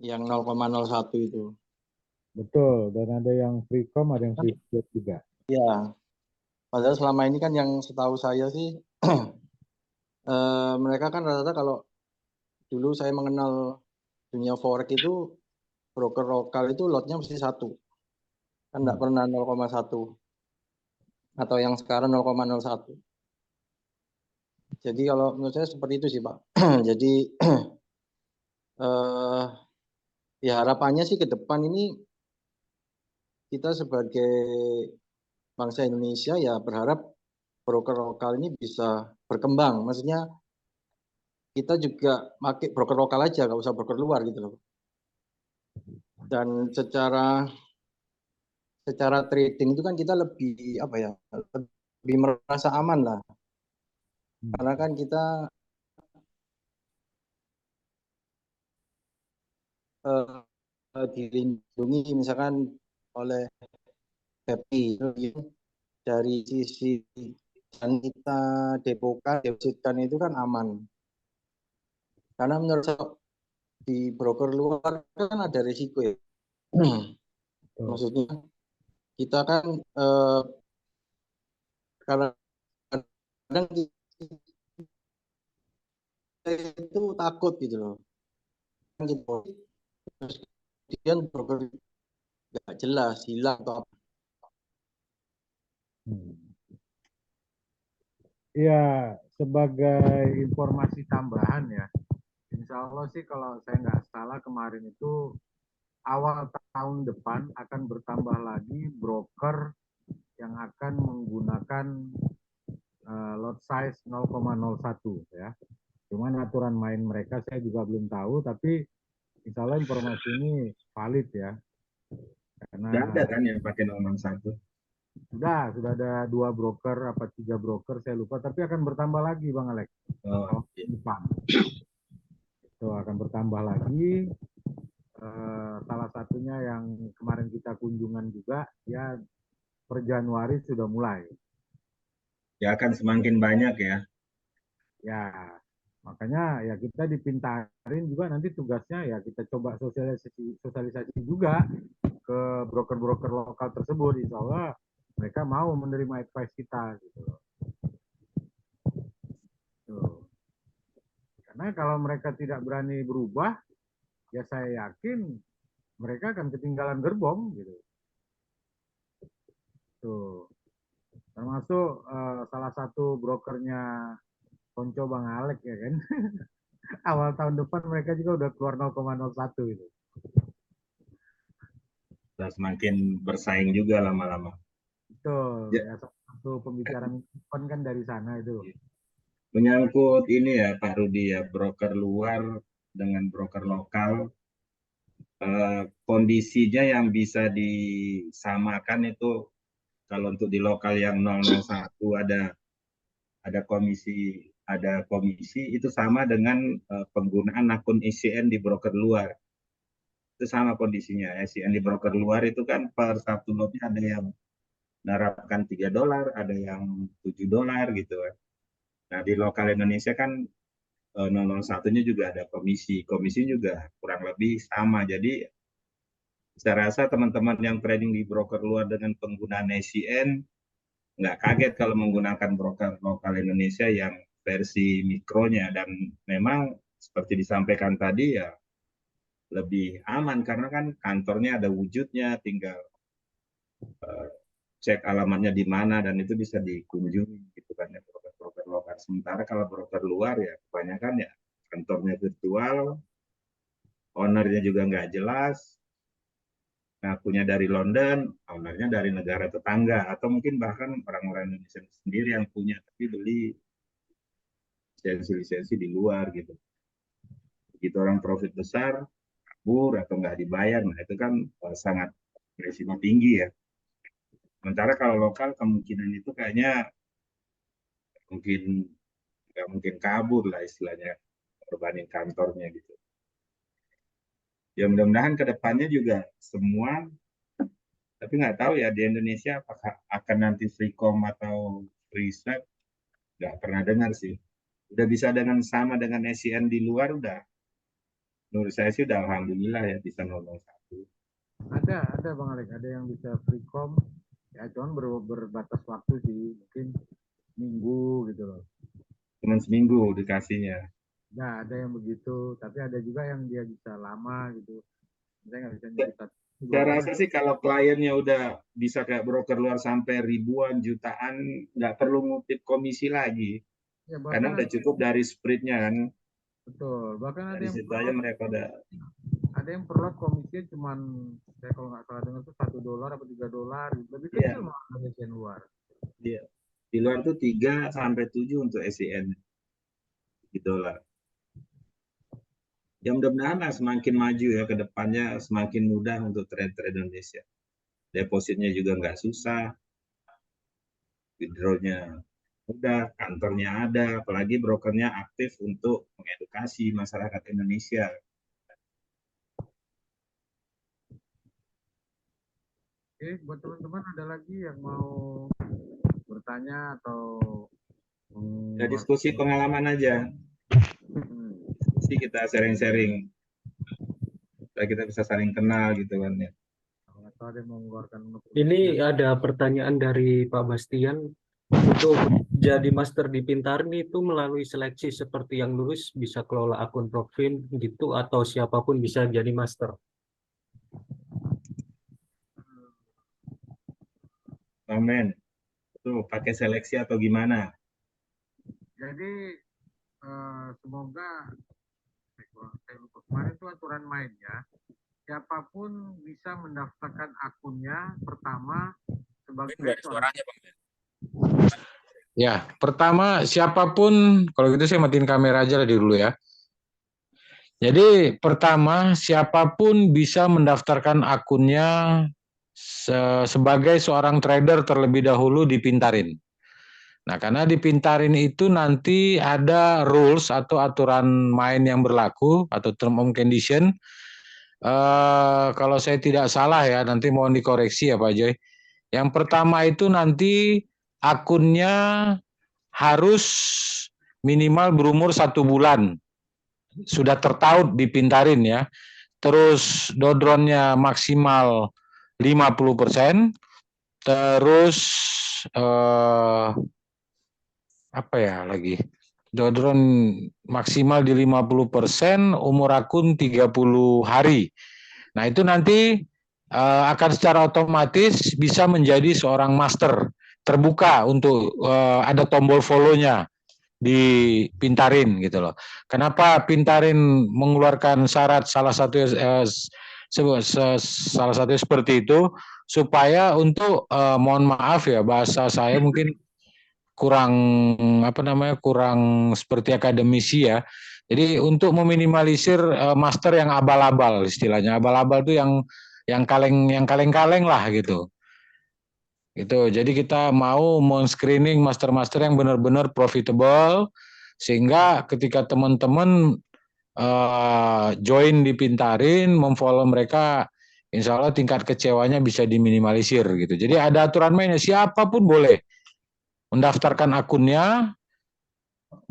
yang 0,01 itu.
Betul, dan ada yang free.com, ada yang free split juga.
Ya, padahal selama ini kan yang setahu saya sih mereka kan rata-rata kalau dulu saya mengenal dunia forex itu broker lokal itu lotnya mesti 1. Kan enggak pernah 0,1 atau yang sekarang 0,01. Jadi kalau menurut saya seperti itu sih Pak. Jadi ya harapannya sih ke depan ini kita sebagai bangsa Indonesia ya berharap broker lokal ini bisa berkembang. Maksudnya kita juga pakai broker lokal aja, nggak usah broker luar gitu loh. Dan secara trading itu kan kita lebih apa ya, lebih merasa aman lah. Karena kan kita dilindungi misalkan oleh BEPI dari sisi dan kita depositkan itu kan aman. Karena menurut saya di broker luar kan ada risiko ya. Maksudnya kita kan kadang kita itu takut gitu loh. Gitu. Terus kemudian broker nggak jelas hilang atau apa.
Iya, sebagai informasi tambahan ya, insya Allah sih kalau saya nggak salah kemarin itu awal tahun depan akan bertambah lagi broker yang akan menggunakan lot size 0,01 ya. Cuman aturan main mereka saya juga belum tahu, tapi insya Allah informasi ini valid ya. Karena
Nggak ada kan yang pakai 0,1?
sudah ada 2 broker apa 3 broker saya lupa, tapi akan bertambah lagi Bang Alex.
Oh, iya.
Depan. Itu akan bertambah lagi. Salah satunya yang kemarin kita kunjungan juga ya per Januari sudah mulai.
Ya akan semakin banyak ya.
Ya, makanya ya kita dipintarin juga nanti tugasnya ya kita coba sosialisasi juga ke broker-broker lokal tersebut. Insya Allah mereka mau menerima advice kita gitu loh. Tuh. Karena kalau mereka tidak berani berubah, ya saya yakin mereka akan ketinggalan gerbong gitu. Tuh. Termasuk salah satu brokernya Konco Bang Alek ya kan. Awal tahun depan mereka juga udah keluar 0,01 itu.
Sudah semakin bersaing juga lama-lama.
Betul.
Ya.
Ya, satu pembicaraan kan dari sana itu.
Menyangkut ini ya Pak Rudi ya, broker luar dengan broker lokal, kondisinya yang bisa disamakan itu kalau untuk di lokal yang 001 ada komisi itu sama dengan penggunaan akun ICN di broker luar. Itu sama kondisinya. ICN di broker luar itu kan per satu lotnya ada yang menerapkan $3, ada yang $7 gitu kan. Nah, di lokal Indonesia kan 001-nya juga ada komisi. Komisi juga kurang lebih sama. Jadi saya rasa teman-teman yang trading di broker luar dengan penggunaan ICN nggak kaget kalau menggunakan broker lokal Indonesia yang versi mikronya. Dan memang seperti disampaikan tadi ya lebih aman karena kan kantornya ada wujudnya, tinggal cek alamatnya di mana dan itu bisa dikunjungi gitu kan ya broker-broker lokal. Sementara kalau broker luar ya kebanyakan ya kantornya virtual, ownernya juga nggak jelas, ngakunya dari London, ownernya dari negara tetangga atau mungkin bahkan orang-orang Indonesia sendiri yang punya tapi beli lisensi-lisensi di luar gitu. Begitu orang profit besar, kabur atau nggak dibayar, nah itu kan sangat berisiko tinggi ya. Sementara kalau lokal kemungkinan itu kayaknya mungkin nggak mungkin kabur lah istilahnya berbanding kantornya gitu. Ya mudah-mudahan kedepannya juga semua, tapi nggak tahu ya di Indonesia apakah akan nanti Freecom atau Freeswap, nggak pernah dengar sih. Udah bisa dengan sama dengan SCN di luar udah. Menurut saya sih udah alhamdulillah ya bisa 001.
Ada Bang Alek, ada yang bisa Freecom, ya cuman berbatas waktu sih, mungkin minggu gitu loh.
Cuman seminggu dikasihnya.
Nah, ada yang begitu, tapi ada juga yang dia bisa lama gitu. Saya nggak bisa nyebut satu.
Saya rasa sih kalau kliennya udah bisa kayak broker luar sampai ribuan, jutaan, nggak perlu ngutip komisi lagi.
Ya,
Karena
bahkan
udah cukup dari spreadnya kan.
betul. Bahkan ada
Dari
yang
situ aja mereka udah.
ada yang perlu komisinya cuman, saya kalau nggak salah dengar tuh $1 atau $3, lebih
Iya.
kecil malah dari yang luar.
Iya. Di luar tuh 3 sampai 7 untuk SCN. $3. Ya mudah-mudahan lah semakin maju ya ke depannya semakin mudah untuk trade Indonesia. Depositnya juga nggak susah. Withdrawnya mudah, kantornya ada, apalagi brokernya aktif untuk mengedukasi masyarakat Indonesia.
Oke, buat teman-teman ada lagi yang mau bertanya atau
Ya diskusi pengalaman aja. Diskusi kita sharing-sharing. Supaya kita bisa saling kenal gitu kan ya.
atau ada yang mau mengeluarkan
Ini ada pertanyaan dari Pak Bastian. Untuk jadi master di Pintarin itu melalui seleksi seperti yang lulus bisa kelola akun Profin gitu atau siapapun bisa jadi master?
Amin. Itu pakai seleksi atau gimana?
Jadi semoga saya lupa kemarin itu aturan mainnya, siapapun bisa mendaftarkan akunnya pertama sebagai seorang.
Ya, pertama siapapun, kalau gitu saya matiin kamera aja lah dulu ya. Jadi pertama siapapun bisa mendaftarkan akunnya sebagai seorang trader terlebih dahulu di Pintarin. Nah, karena di Pintarin itu nanti ada rules atau aturan main yang berlaku atau term and condition. Kalau saya tidak salah ya, nanti mohon dikoreksi ya Pak Joy. Yang pertama itu nanti akunnya harus minimal berumur 1 bulan. Sudah tertaut di Pintarin ya. Terus dodronnya maksimal 50%. Terus apa ya lagi? Dodron maksimal di 50%, umur akun 30 hari. Nah, itu nanti akan secara otomatis bisa menjadi seorang master. Terbuka untuk ada tombol follow-nya di Pintarin gitu loh. Kenapa Pintarin mengeluarkan syarat salah satu seperti itu supaya untuk mohon maaf ya bahasa saya mungkin kurang kurang seperti akademisi ya. Jadi untuk meminimalisir master yang abal-abal istilahnya. Abal-abal itu yang kaleng-kaleng lah gitu. Gitu. Jadi kita mau men-screening master-master yang benar-benar profitable sehingga ketika teman-teman join di Pintarin, memfollow mereka, insya Allah tingkat kecewanya bisa diminimalisir gitu. Jadi ada aturan mainnya, siapapun boleh mendaftarkan akunnya,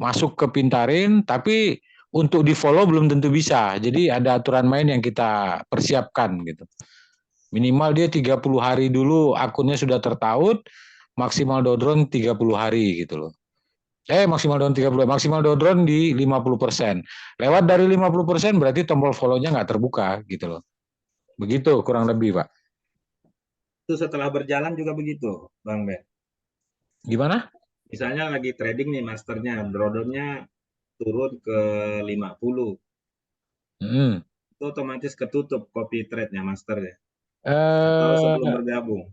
masuk ke Pintarin, tapi untuk di-follow belum tentu bisa. Jadi ada aturan main yang kita persiapkan gitu. Minimal dia 30 hari dulu akunnya sudah tertaut, maksimal dodron 30 hari gitu loh. Maksimal down 30, maksimal down di 50%. Lewat dari 50% berarti tombol follow-nya nggak terbuka gitu loh. Begitu kurang lebih, Pak.
Itu setelah berjalan juga begitu, Bang Ben.
Gimana?
Misalnya lagi trading nih masternya, drawdown-nya turun ke 50.
Hmm.
Itu otomatis ketutup copy trade-nya master ya. Atau sebelum
Eh,
bergabung.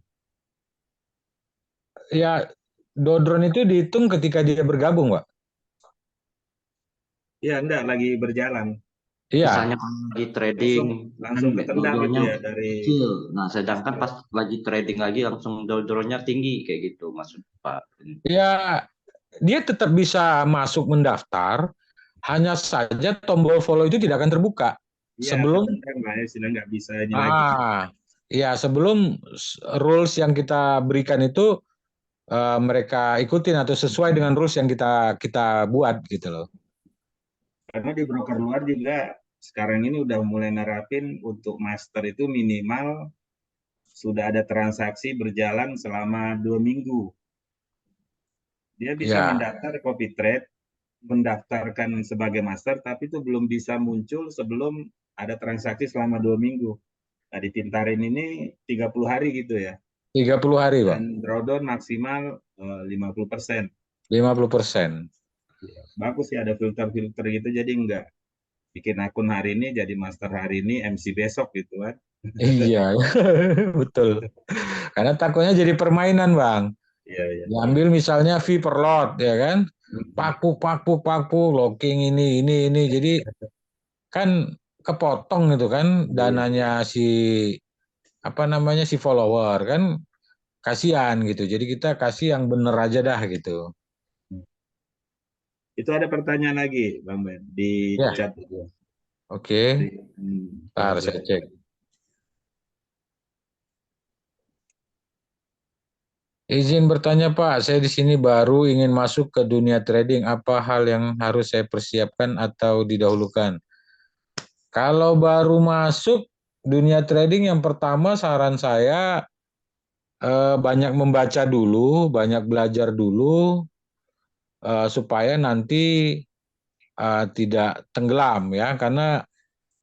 ya dodron itu dihitung ketika dia bergabung, Pak.
Iya, enggak, lagi berjalan.
Iya.
Misalnya kalau lagi trading
Langsung
kan
ketendang gitu
dodolnya
ya dari
kecil. Nah, sedangkan
master.
pas lagi trading lagi langsung dodolnya tinggi kayak gitu maksud Pak.
Ya, dia tetap bisa masuk mendaftar, hanya saja tombol follow itu tidak akan terbuka
Iya,
sebelum
ketendang lah ya, sudah nggak bisa ini lagi.
sebelum rules yang kita berikan itu mereka ikutin atau sesuai dengan rules yang kita kita buat gitu loh.
Karena di broker luar juga sekarang ini udah mulai nerapin untuk master itu minimal sudah ada transaksi berjalan selama 2 minggu. Dia bisa
Ya,
mendaftar copy trade, mendaftarkan sebagai master, tapi itu belum bisa muncul sebelum ada transaksi selama 2 minggu. Nah, di Pintarin ini 30 hari gitu ya.
30 hari, Bang.
Dan drawdown maksimal 50%.
50%.
Bagus ya ada filter-filter gitu, jadi enggak bikin akun hari ini jadi master hari ini, MC besok gitu kan.
Iya, betul. Karena takutnya jadi permainan, Bang.
Iya, iya.
Diambil misalnya fee per lot, ya kan? Paku, locking ini. Jadi kan kepotong gitu kan dananya si follower kan kasihan gitu. Jadi kita kasih yang bener aja dah gitu.
Itu ada pertanyaan lagi, Bang Ben, di
Ya,
chat itu.
oke.
Coba
Ntar saya
saya.
cek. Izin bertanya Pak, saya di sini baru ingin masuk ke dunia trading. Apa hal yang harus saya persiapkan atau didahulukan? Kalau baru masuk dunia trading, yang pertama saran saya banyak membaca dulu, banyak belajar dulu, supaya nanti tidak tenggelam ya. Karena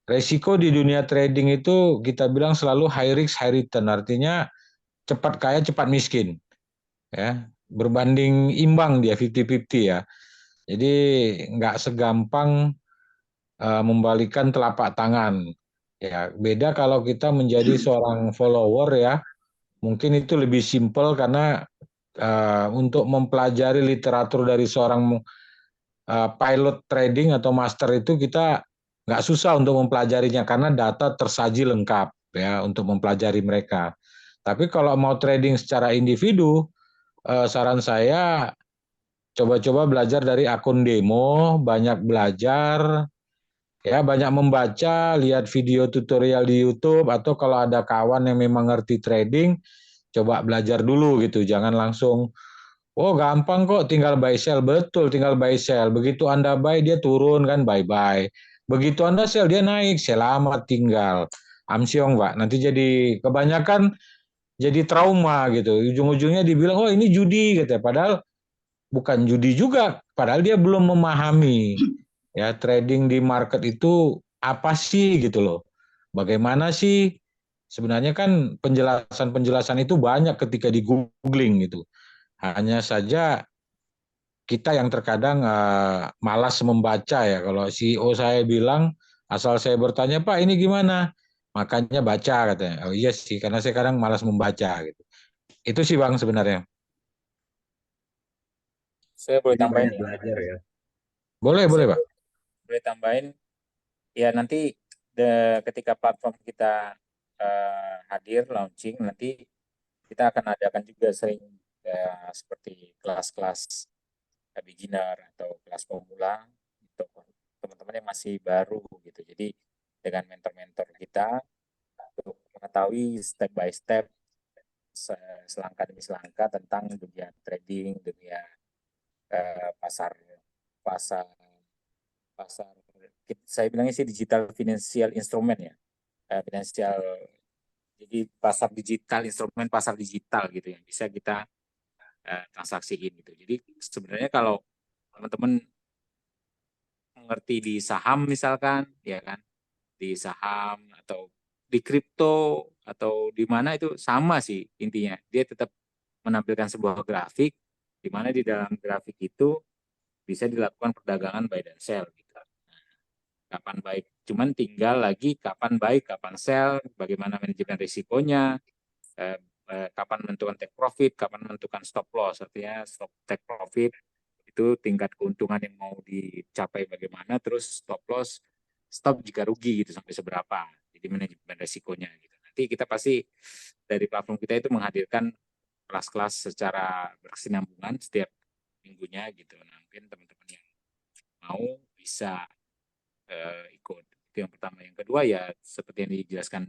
resiko di dunia trading itu kita bilang selalu high risk, high return. Artinya cepat kaya, cepat miskin. Ya, berbanding imbang dia 50-50 ya. Jadi nggak segampang membalikan telapak tangan. Ya, beda kalau kita menjadi seorang follower ya. Mungkin itu lebih simpel karena untuk mempelajari literatur dari seorang pilot trading atau master itu kita nggak susah untuk mempelajarinya karena data tersaji lengkap ya untuk mempelajari mereka. Tapi kalau mau trading secara individu, saran saya coba-coba belajar dari akun demo, banyak belajar, ya banyak membaca, lihat video tutorial di YouTube atau kalau ada kawan yang memang ngerti trading, coba belajar dulu gitu. Jangan langsung, oh gampang kok tinggal buy sell. Betul, tinggal buy sell. Begitu Anda buy dia turun kan bye-bye. Begitu Anda sell dia naik, selamat tinggal. Amsyong, Pak. Nanti jadi kebanyakan jadi trauma gitu. Ujung-ujungnya dibilang, oh ini judi gitu. Padahal bukan judi juga, padahal dia belum memahami ya trading di market itu apa sih gitu loh. Bagaimana sih sebenarnya kan penjelasan-penjelasan itu banyak ketika di googling gitu. Hanya saja kita yang terkadang malas membaca ya. Kalau CEO saya bilang asal saya bertanya Pak ini gimana, makanya baca katanya. Oh iya sih karena saya kadang malas membaca gitu. Itu sih Bang sebenarnya.
Saya boleh
Jadi
tambahin
banyak
ya.
belajar ya.
Boleh
Saya
Pak.
boleh tambahin ya nanti ketika platform kita hadir launching nanti kita akan adakan juga sering seperti kelas-kelas beginner atau kelas pemula untuk teman-teman yang masih baru gitu. Jadi dengan mentor-mentor kita untuk mengetahui step by step selangkah demi selangkah tentang dunia trading, dunia pasar pasar pasar saya bilangnya sih digital financial instrument ya. Finansial jadi pasar digital, instrumen pasar digital gitu yang bisa kita transaksiin gitu. Jadi sebenarnya kalau teman-teman mengerti di saham misalkan, ya kan, di saham atau di kripto atau di mana itu sama sih intinya. Dia tetap menampilkan sebuah grafik di mana di dalam grafik itu bisa dilakukan perdagangan buy dan sell gitu. Kapan baik, cuman tinggal lagi kapan baik, kapan sell, bagaimana manajemen risikonya, kapan menentukan take profit, kapan menentukan stop loss. Artinya stop take profit itu tingkat keuntungan yang mau dicapai bagaimana, terus stop loss, stop jika rugi gitu sampai seberapa. Jadi manajemen risikonya gitu. Nanti kita pasti dari platform kita itu menghadirkan kelas-kelas secara berkesinambungan setiap minggunya gitu. Nah, mungkin teman-teman yang mau bisa ikut. Itu yang pertama. Yang kedua ya seperti yang dijelaskan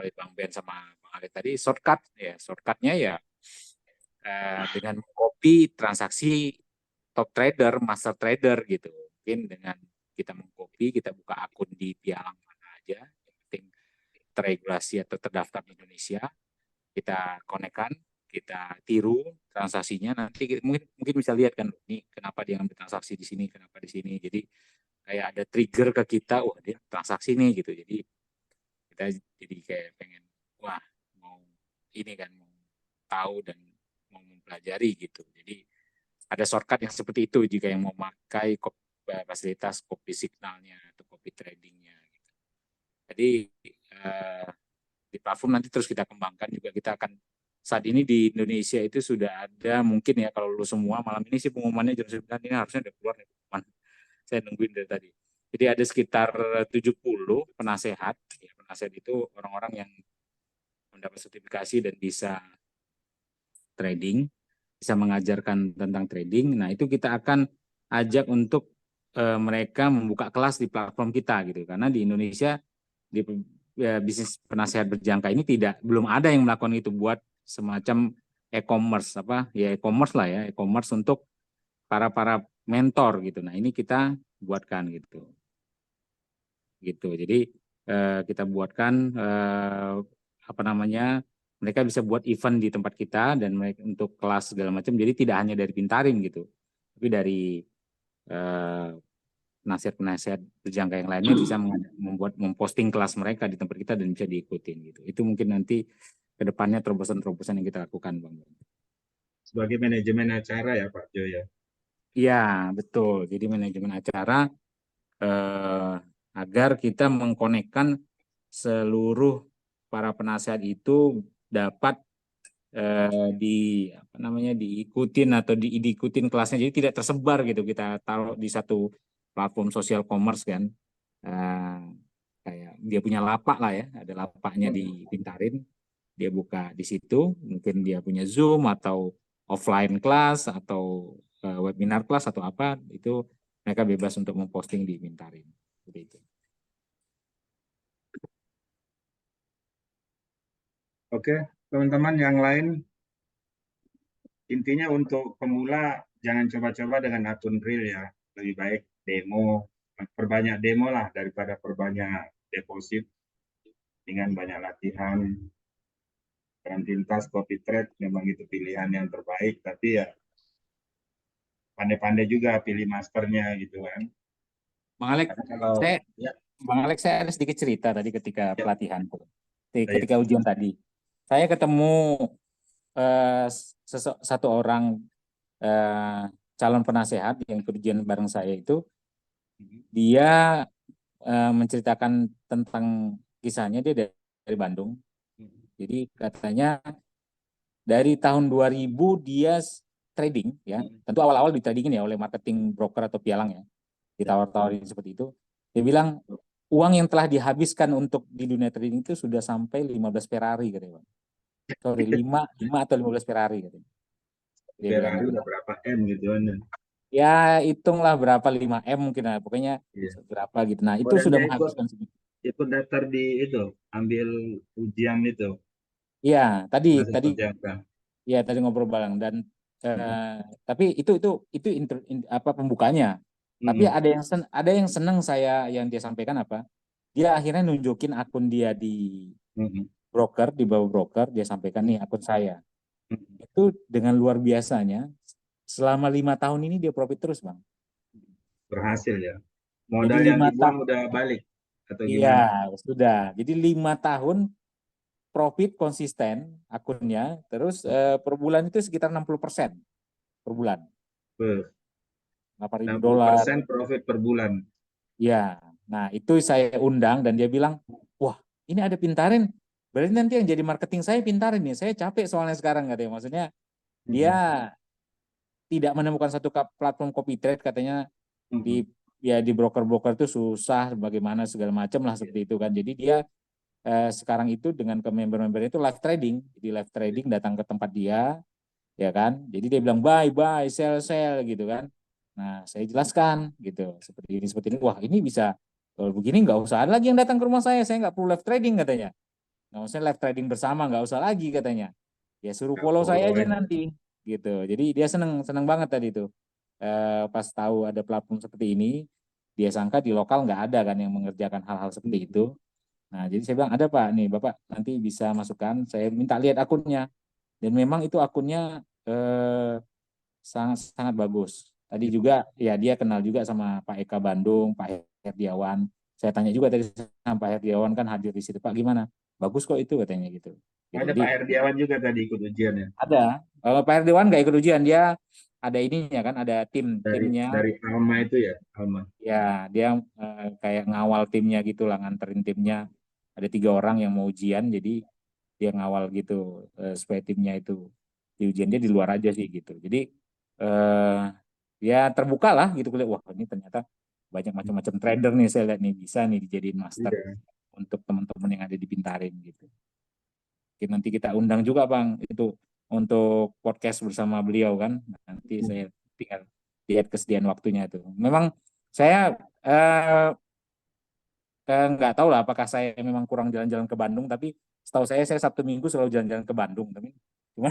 oleh Bang Ben sama Bang Ali tadi, shortcut ya. Shortcutnya ya dengan mengcopy transaksi top trader, master trader gitu. Mungkin dengan kita mengcopy, kita buka akun di pialang mana aja, yang penting teregulasi atau terdaftar di Indonesia, kita konekkan, kita tiru transaksinya, nanti mungkin bisa lihat kan, ini kenapa dia ngambil transaksi di sini, kenapa di sini. Jadi kayak ada trigger ke kita, wah dia transaksi nih gitu. Jadi kita jadi kayak pengen, wah mau ini kan, mau tahu dan mau mempelajari gitu. Jadi ada shortcut yang seperti itu jika yang mau pakai fasilitas copy signalnya atau copy tradingnya. Gitu. Jadi di platform nanti terus kita kembangkan juga. Kita akan saat ini di Indonesia itu sudah ada mungkin ya, kalau lu semua malam ini sih pengumumannya jam 9 ini harusnya udah keluar nih pengumuman. Saya nungguin dari tadi. Jadi ada sekitar 70 penasehat. Ya, penasehat itu orang-orang yang mendapat sertifikasi dan bisa trading, bisa mengajarkan tentang trading. Nah, itu kita akan ajak untuk mereka membuka kelas di platform kita gitu. Karena di Indonesia di bisnis penasehat berjangka ini belum ada yang melakukan itu, buat semacam e-commerce e-commerce lah ya, e-commerce untuk para mentor gitu. Nah, ini kita buatkan gitu. Jadi kita buatkan mereka bisa buat event di tempat kita dan mereka untuk kelas segala macam. Jadi tidak hanya dari Pintarin gitu, tapi dari penasihat-penasihat berjangka yang lainnya bisa memposting kelas mereka di tempat kita dan bisa diikutin gitu. Itu mungkin nanti ke depannya terobosan-terobosan yang kita lakukan, Bang.
Sebagai manajemen acara ya Pak Jo ya?
Iya, betul. Jadi manajemen acara agar kita mengkonekkan seluruh para penasihat itu dapat diikutin atau diikutin kelasnya, jadi tidak tersebar gitu. Kita taruh di satu platform sosial commerce kan, kayak dia punya lapak lah ya, ada lapaknya di Pintarin, dia buka di situ, mungkin dia punya Zoom atau offline class atau webinar class atau apa, itu mereka bebas untuk memposting di Pintarin seperti itu.
Oke, teman-teman yang lain, intinya untuk pemula jangan coba-coba dengan akun real ya. Lebih baik demo, perbanyak demo lah daripada perbanyak deposit. Dengan banyak latihan, dan pintas copy trade memang itu pilihan yang terbaik. Tapi ya pandai-pandai juga pilih masternya gitu kan.
Bang Alex, saya ada sedikit cerita tadi ketika pelatihan, ketika ujian tadi. Saya ketemu satu orang calon penasehat yang ujian bareng saya itu, dia menceritakan tentang kisahnya. Dia dari Bandung. Jadi katanya dari tahun 2000 dia trading ya. Tentu awal-awal ditradingin ya oleh marketing broker atau pialang ya. Ditawar-tawarin seperti itu. Dia bilang uang yang telah dihabiskan untuk di dunia trading itu sudah sampai 15 Ferrari katanya. Sorry, 5 atau 15 Ferrari katanya. Dia bilang
berapa M gitu kan.
Ya hitunglah berapa 5M mungkin lah, pokoknya berapa gitu. Nah, itu sudah menghabiskan segitu.
Ikut daftar di itu, ambil ujian itu.
Iya, tadi ngobrol bareng dan tapi itu pembukanya. Tapi ada yang senang saya yang dia sampaikan apa? Dia akhirnya nunjukin akun dia di broker, di bawah broker, dia sampaikan nih akun saya. Itu dengan luar biasanya selama 5 tahun ini dia profit terus, Bang.
berhasil ya.
Jadi
Modal yang
5
dibuang
tahun,
udah balik atau
iya
gimana?
sudah. Jadi 5 tahun profit konsisten akunnya, terus per bulan itu sekitar 60% per bulan,
Be-
8.000 dolar.
60% profit per bulan.
Ya, nah itu saya undang dan dia bilang, wah ini ada Pintarin, berarti nanti yang jadi marketing saya Pintarin nih. Saya capek soalnya sekarang katanya. Maksudnya dia
Mhm.
tidak menemukan satu platform copy trade katanya di
Mhm.
ya di broker-broker itu susah, bagaimana segala macam lah seperti itu kan. Jadi dia sekarang itu dengan ke member-member itu live trading, jadi live trading datang ke tempat dia, ya kan. Jadi dia bilang buy, buy, sell, sell gitu kan. Nah, saya jelaskan gitu, seperti ini. Wah, ini bisa kalau begini nggak usah ada lagi yang datang ke rumah saya nggak perlu live trading katanya. Nggak usah live trading bersama, nggak usah lagi katanya. Ya suruh follow saya
Oh,
aja nanti, gitu. Jadi dia seneng seneng banget tadi tuh. Pas tahu ada platform seperti ini, dia sangka di lokal nggak ada kan yang mengerjakan hal-hal seperti itu. Nah, jadi saya bilang ada Pak, nih Bapak nanti bisa masukkan. Saya minta lihat akunnya, dan memang itu akunnya sangat sangat bagus. Tadi juga ya dia kenal juga sama Pak Eka Bandung, Pak Herdiawan. Saya tanya juga tadi sama Pak Herdiawan kan hadir di situ. Pak gimana? Bagus kok itu katanya gitu. Gitu.
ada
Jadi
Pak Herdiawan juga tadi ikut ujian ya.
ada. Kalau Pak Herdiawan nggak ikut ujian, dia ada ininya kan, ada timnya.
Dari Alma itu ya, Alma.
Ya dia kayak ngawal timnya gitu lah, nganterin timnya. Ada 3 orang yang mau ujian, jadi dia ngawal gitu supaya timnya itu di ujian. Dia di luar aja sih gitu. Jadi eh, ya terbuka lah gitu kuliah. Wah ini ternyata banyak macam-macam trader nih, saya lihat nih bisa nih dijadiin master
Iya.
untuk teman-teman yang ada di Pintarin gitu. Oke, nanti kita undang juga Bang itu untuk podcast bersama beliau kan. Nanti saya tinggal lihat kesediaan waktunya itu. Memang saya nggak tahu lah apakah saya memang kurang jalan-jalan ke Bandung, tapi setahu saya Sabtu Minggu selalu jalan-jalan ke Bandung. Tapi cuma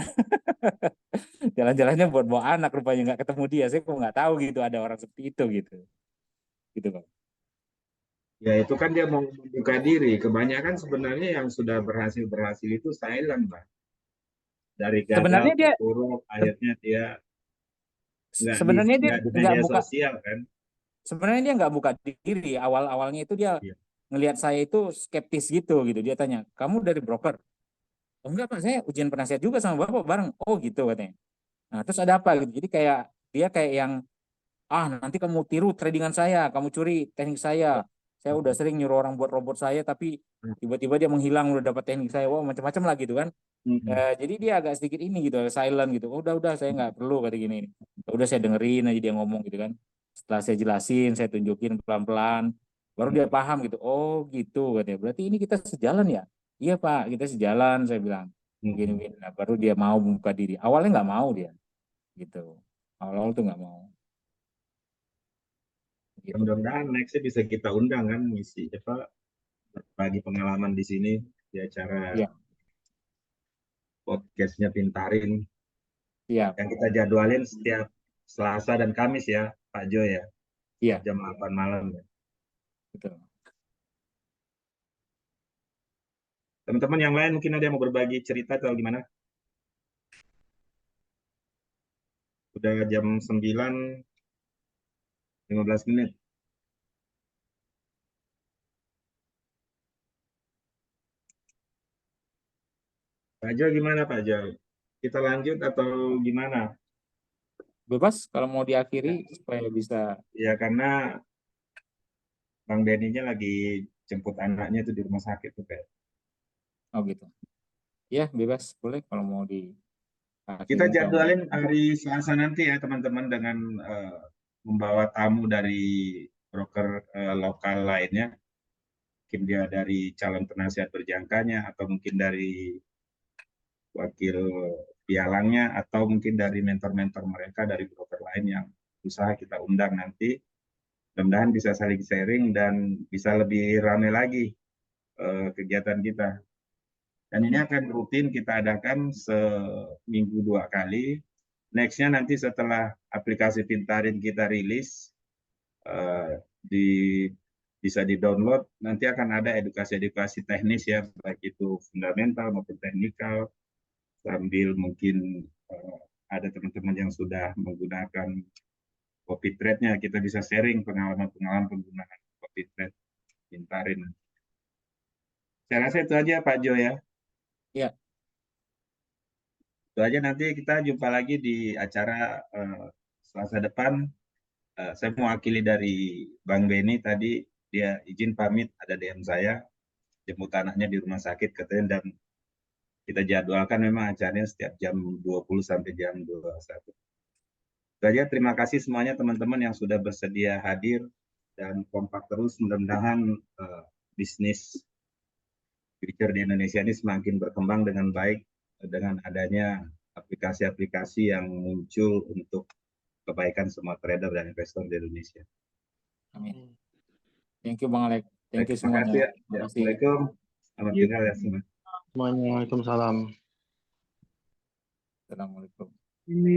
jalan-jalannya buat bawa anak, rupanya nggak ketemu dia. Saya kok nggak tahu gitu ada orang seperti itu gitu. Gitu Bang.
Ya itu kan dia mau membuka diri. Kebanyakan sebenarnya yang sudah berhasil itu silent, Pak. Dari gagal
Sebenarnya dia
terpuruk, akhirnya dia
sebenarnya dia
nggak di
nggak
media
buka
sosial kan.
sebenarnya dia nggak buka diri. Awal-awalnya itu dia
Iya.
ngelihat saya itu skeptis gitu. Dia tanya, kamu dari broker? Oh, enggak Pak, saya ujian penasihat juga sama Bapak bareng. Oh gitu katanya. Nah terus ada apa gitu. Jadi kayak dia kayak yang nanti kamu tiru tradingan saya, kamu curi teknik saya. Saya udah sering nyuruh orang buat robot saya, tapi tiba-tiba dia menghilang udah dapat teknik saya. Wah macam-macam lah gitu kan.
Mm-mm.
Jadi dia agak sedikit ini gitu, silent gitu. Oh, udah saya nggak perlu kata gini. Udah saya dengerin aja dia ngomong gitu kan. Setelah saya jelasin, saya tunjukin pelan-pelan, baru dia paham gitu. Oh gitu katanya. Berarti ini kita sejalan ya? Iya Pak, kita sejalan. Saya bilang gini,
Mm-mm.
gini. Nah, baru dia mau membuka diri. Awalnya nggak mau dia gitu. Awal-awal tuh nggak mau gitu.
Mudah-mudahan nextnya bisa kita undang kan, misi apa bagi pengalaman di sini di acara
Iya,
podcastnya Pintarin
iya,
yang kita jadwalin setiap Selasa dan Kamis ya, Pak Jo ya,
iya,
jam 8 malam ya.
betul.
Teman-teman yang lain mungkin ada yang mau berbagi cerita atau gimana? Udah jam 9:15. Pak Jo gimana Pak Jo? Kita lanjut atau gimana?
Bebas kalau mau diakhiri supaya bisa.
Ya karena Bang Denny-nya lagi jemput anaknya tuh di rumah sakit tuh kayak.
Oh gitu. Ya bebas boleh kalau mau
Kita
diakhiri kalau mau.
jadwalin hari Selasa nanti ya teman-teman dengan membawa tamu dari broker lokal lainnya. Mungkin dia dari calon penasihat berjangkanya atau mungkin dari wakil pialangnya atau mungkin dari mentor-mentor mereka dari broker lain yang usaha kita undang nanti. Mudah-mudahan bisa saling sharing dan bisa lebih ramai lagi kegiatan kita. Dan ini akan rutin kita adakan seminggu 2 kali. Nextnya nanti setelah aplikasi Pintarin kita rilis, di bisa di-download, nanti akan ada edukasi-edukasi teknis ya, baik itu fundamental maupun teknikal, sambil mungkin ada teman-teman yang sudah menggunakan copy trade-nya. Kita bisa sharing pengalaman-pengalaman penggunaan copy trade Pintarin. Saya rasa itu aja Pak Jo ya.
Iya.
Itu aja, nanti kita jumpa lagi di acara Selasa depan. Saya mewakili dari Bang Beni tadi, dia izin pamit, ada DM saya, jemput anaknya di rumah sakit katanya, dan kita jadwalkan memang acaranya setiap jam 20 sampai jam 21. Itu aja, terima kasih semuanya teman-teman yang sudah bersedia hadir dan kompak terus. Mudah-mudahan bisnis future di Indonesia ini semakin berkembang dengan baik dengan adanya aplikasi-aplikasi yang muncul untuk kebaikan semua trader dan investor di Indonesia.
Amin. Thank you Bang Alek. Thank you
Terima kasih
semuanya.
ya.
Terima kasih.
Assalamualaikum. Selamat tinggal ya semua.
Semuanya, waalaikumsalam.
Assalamualaikum.
Ini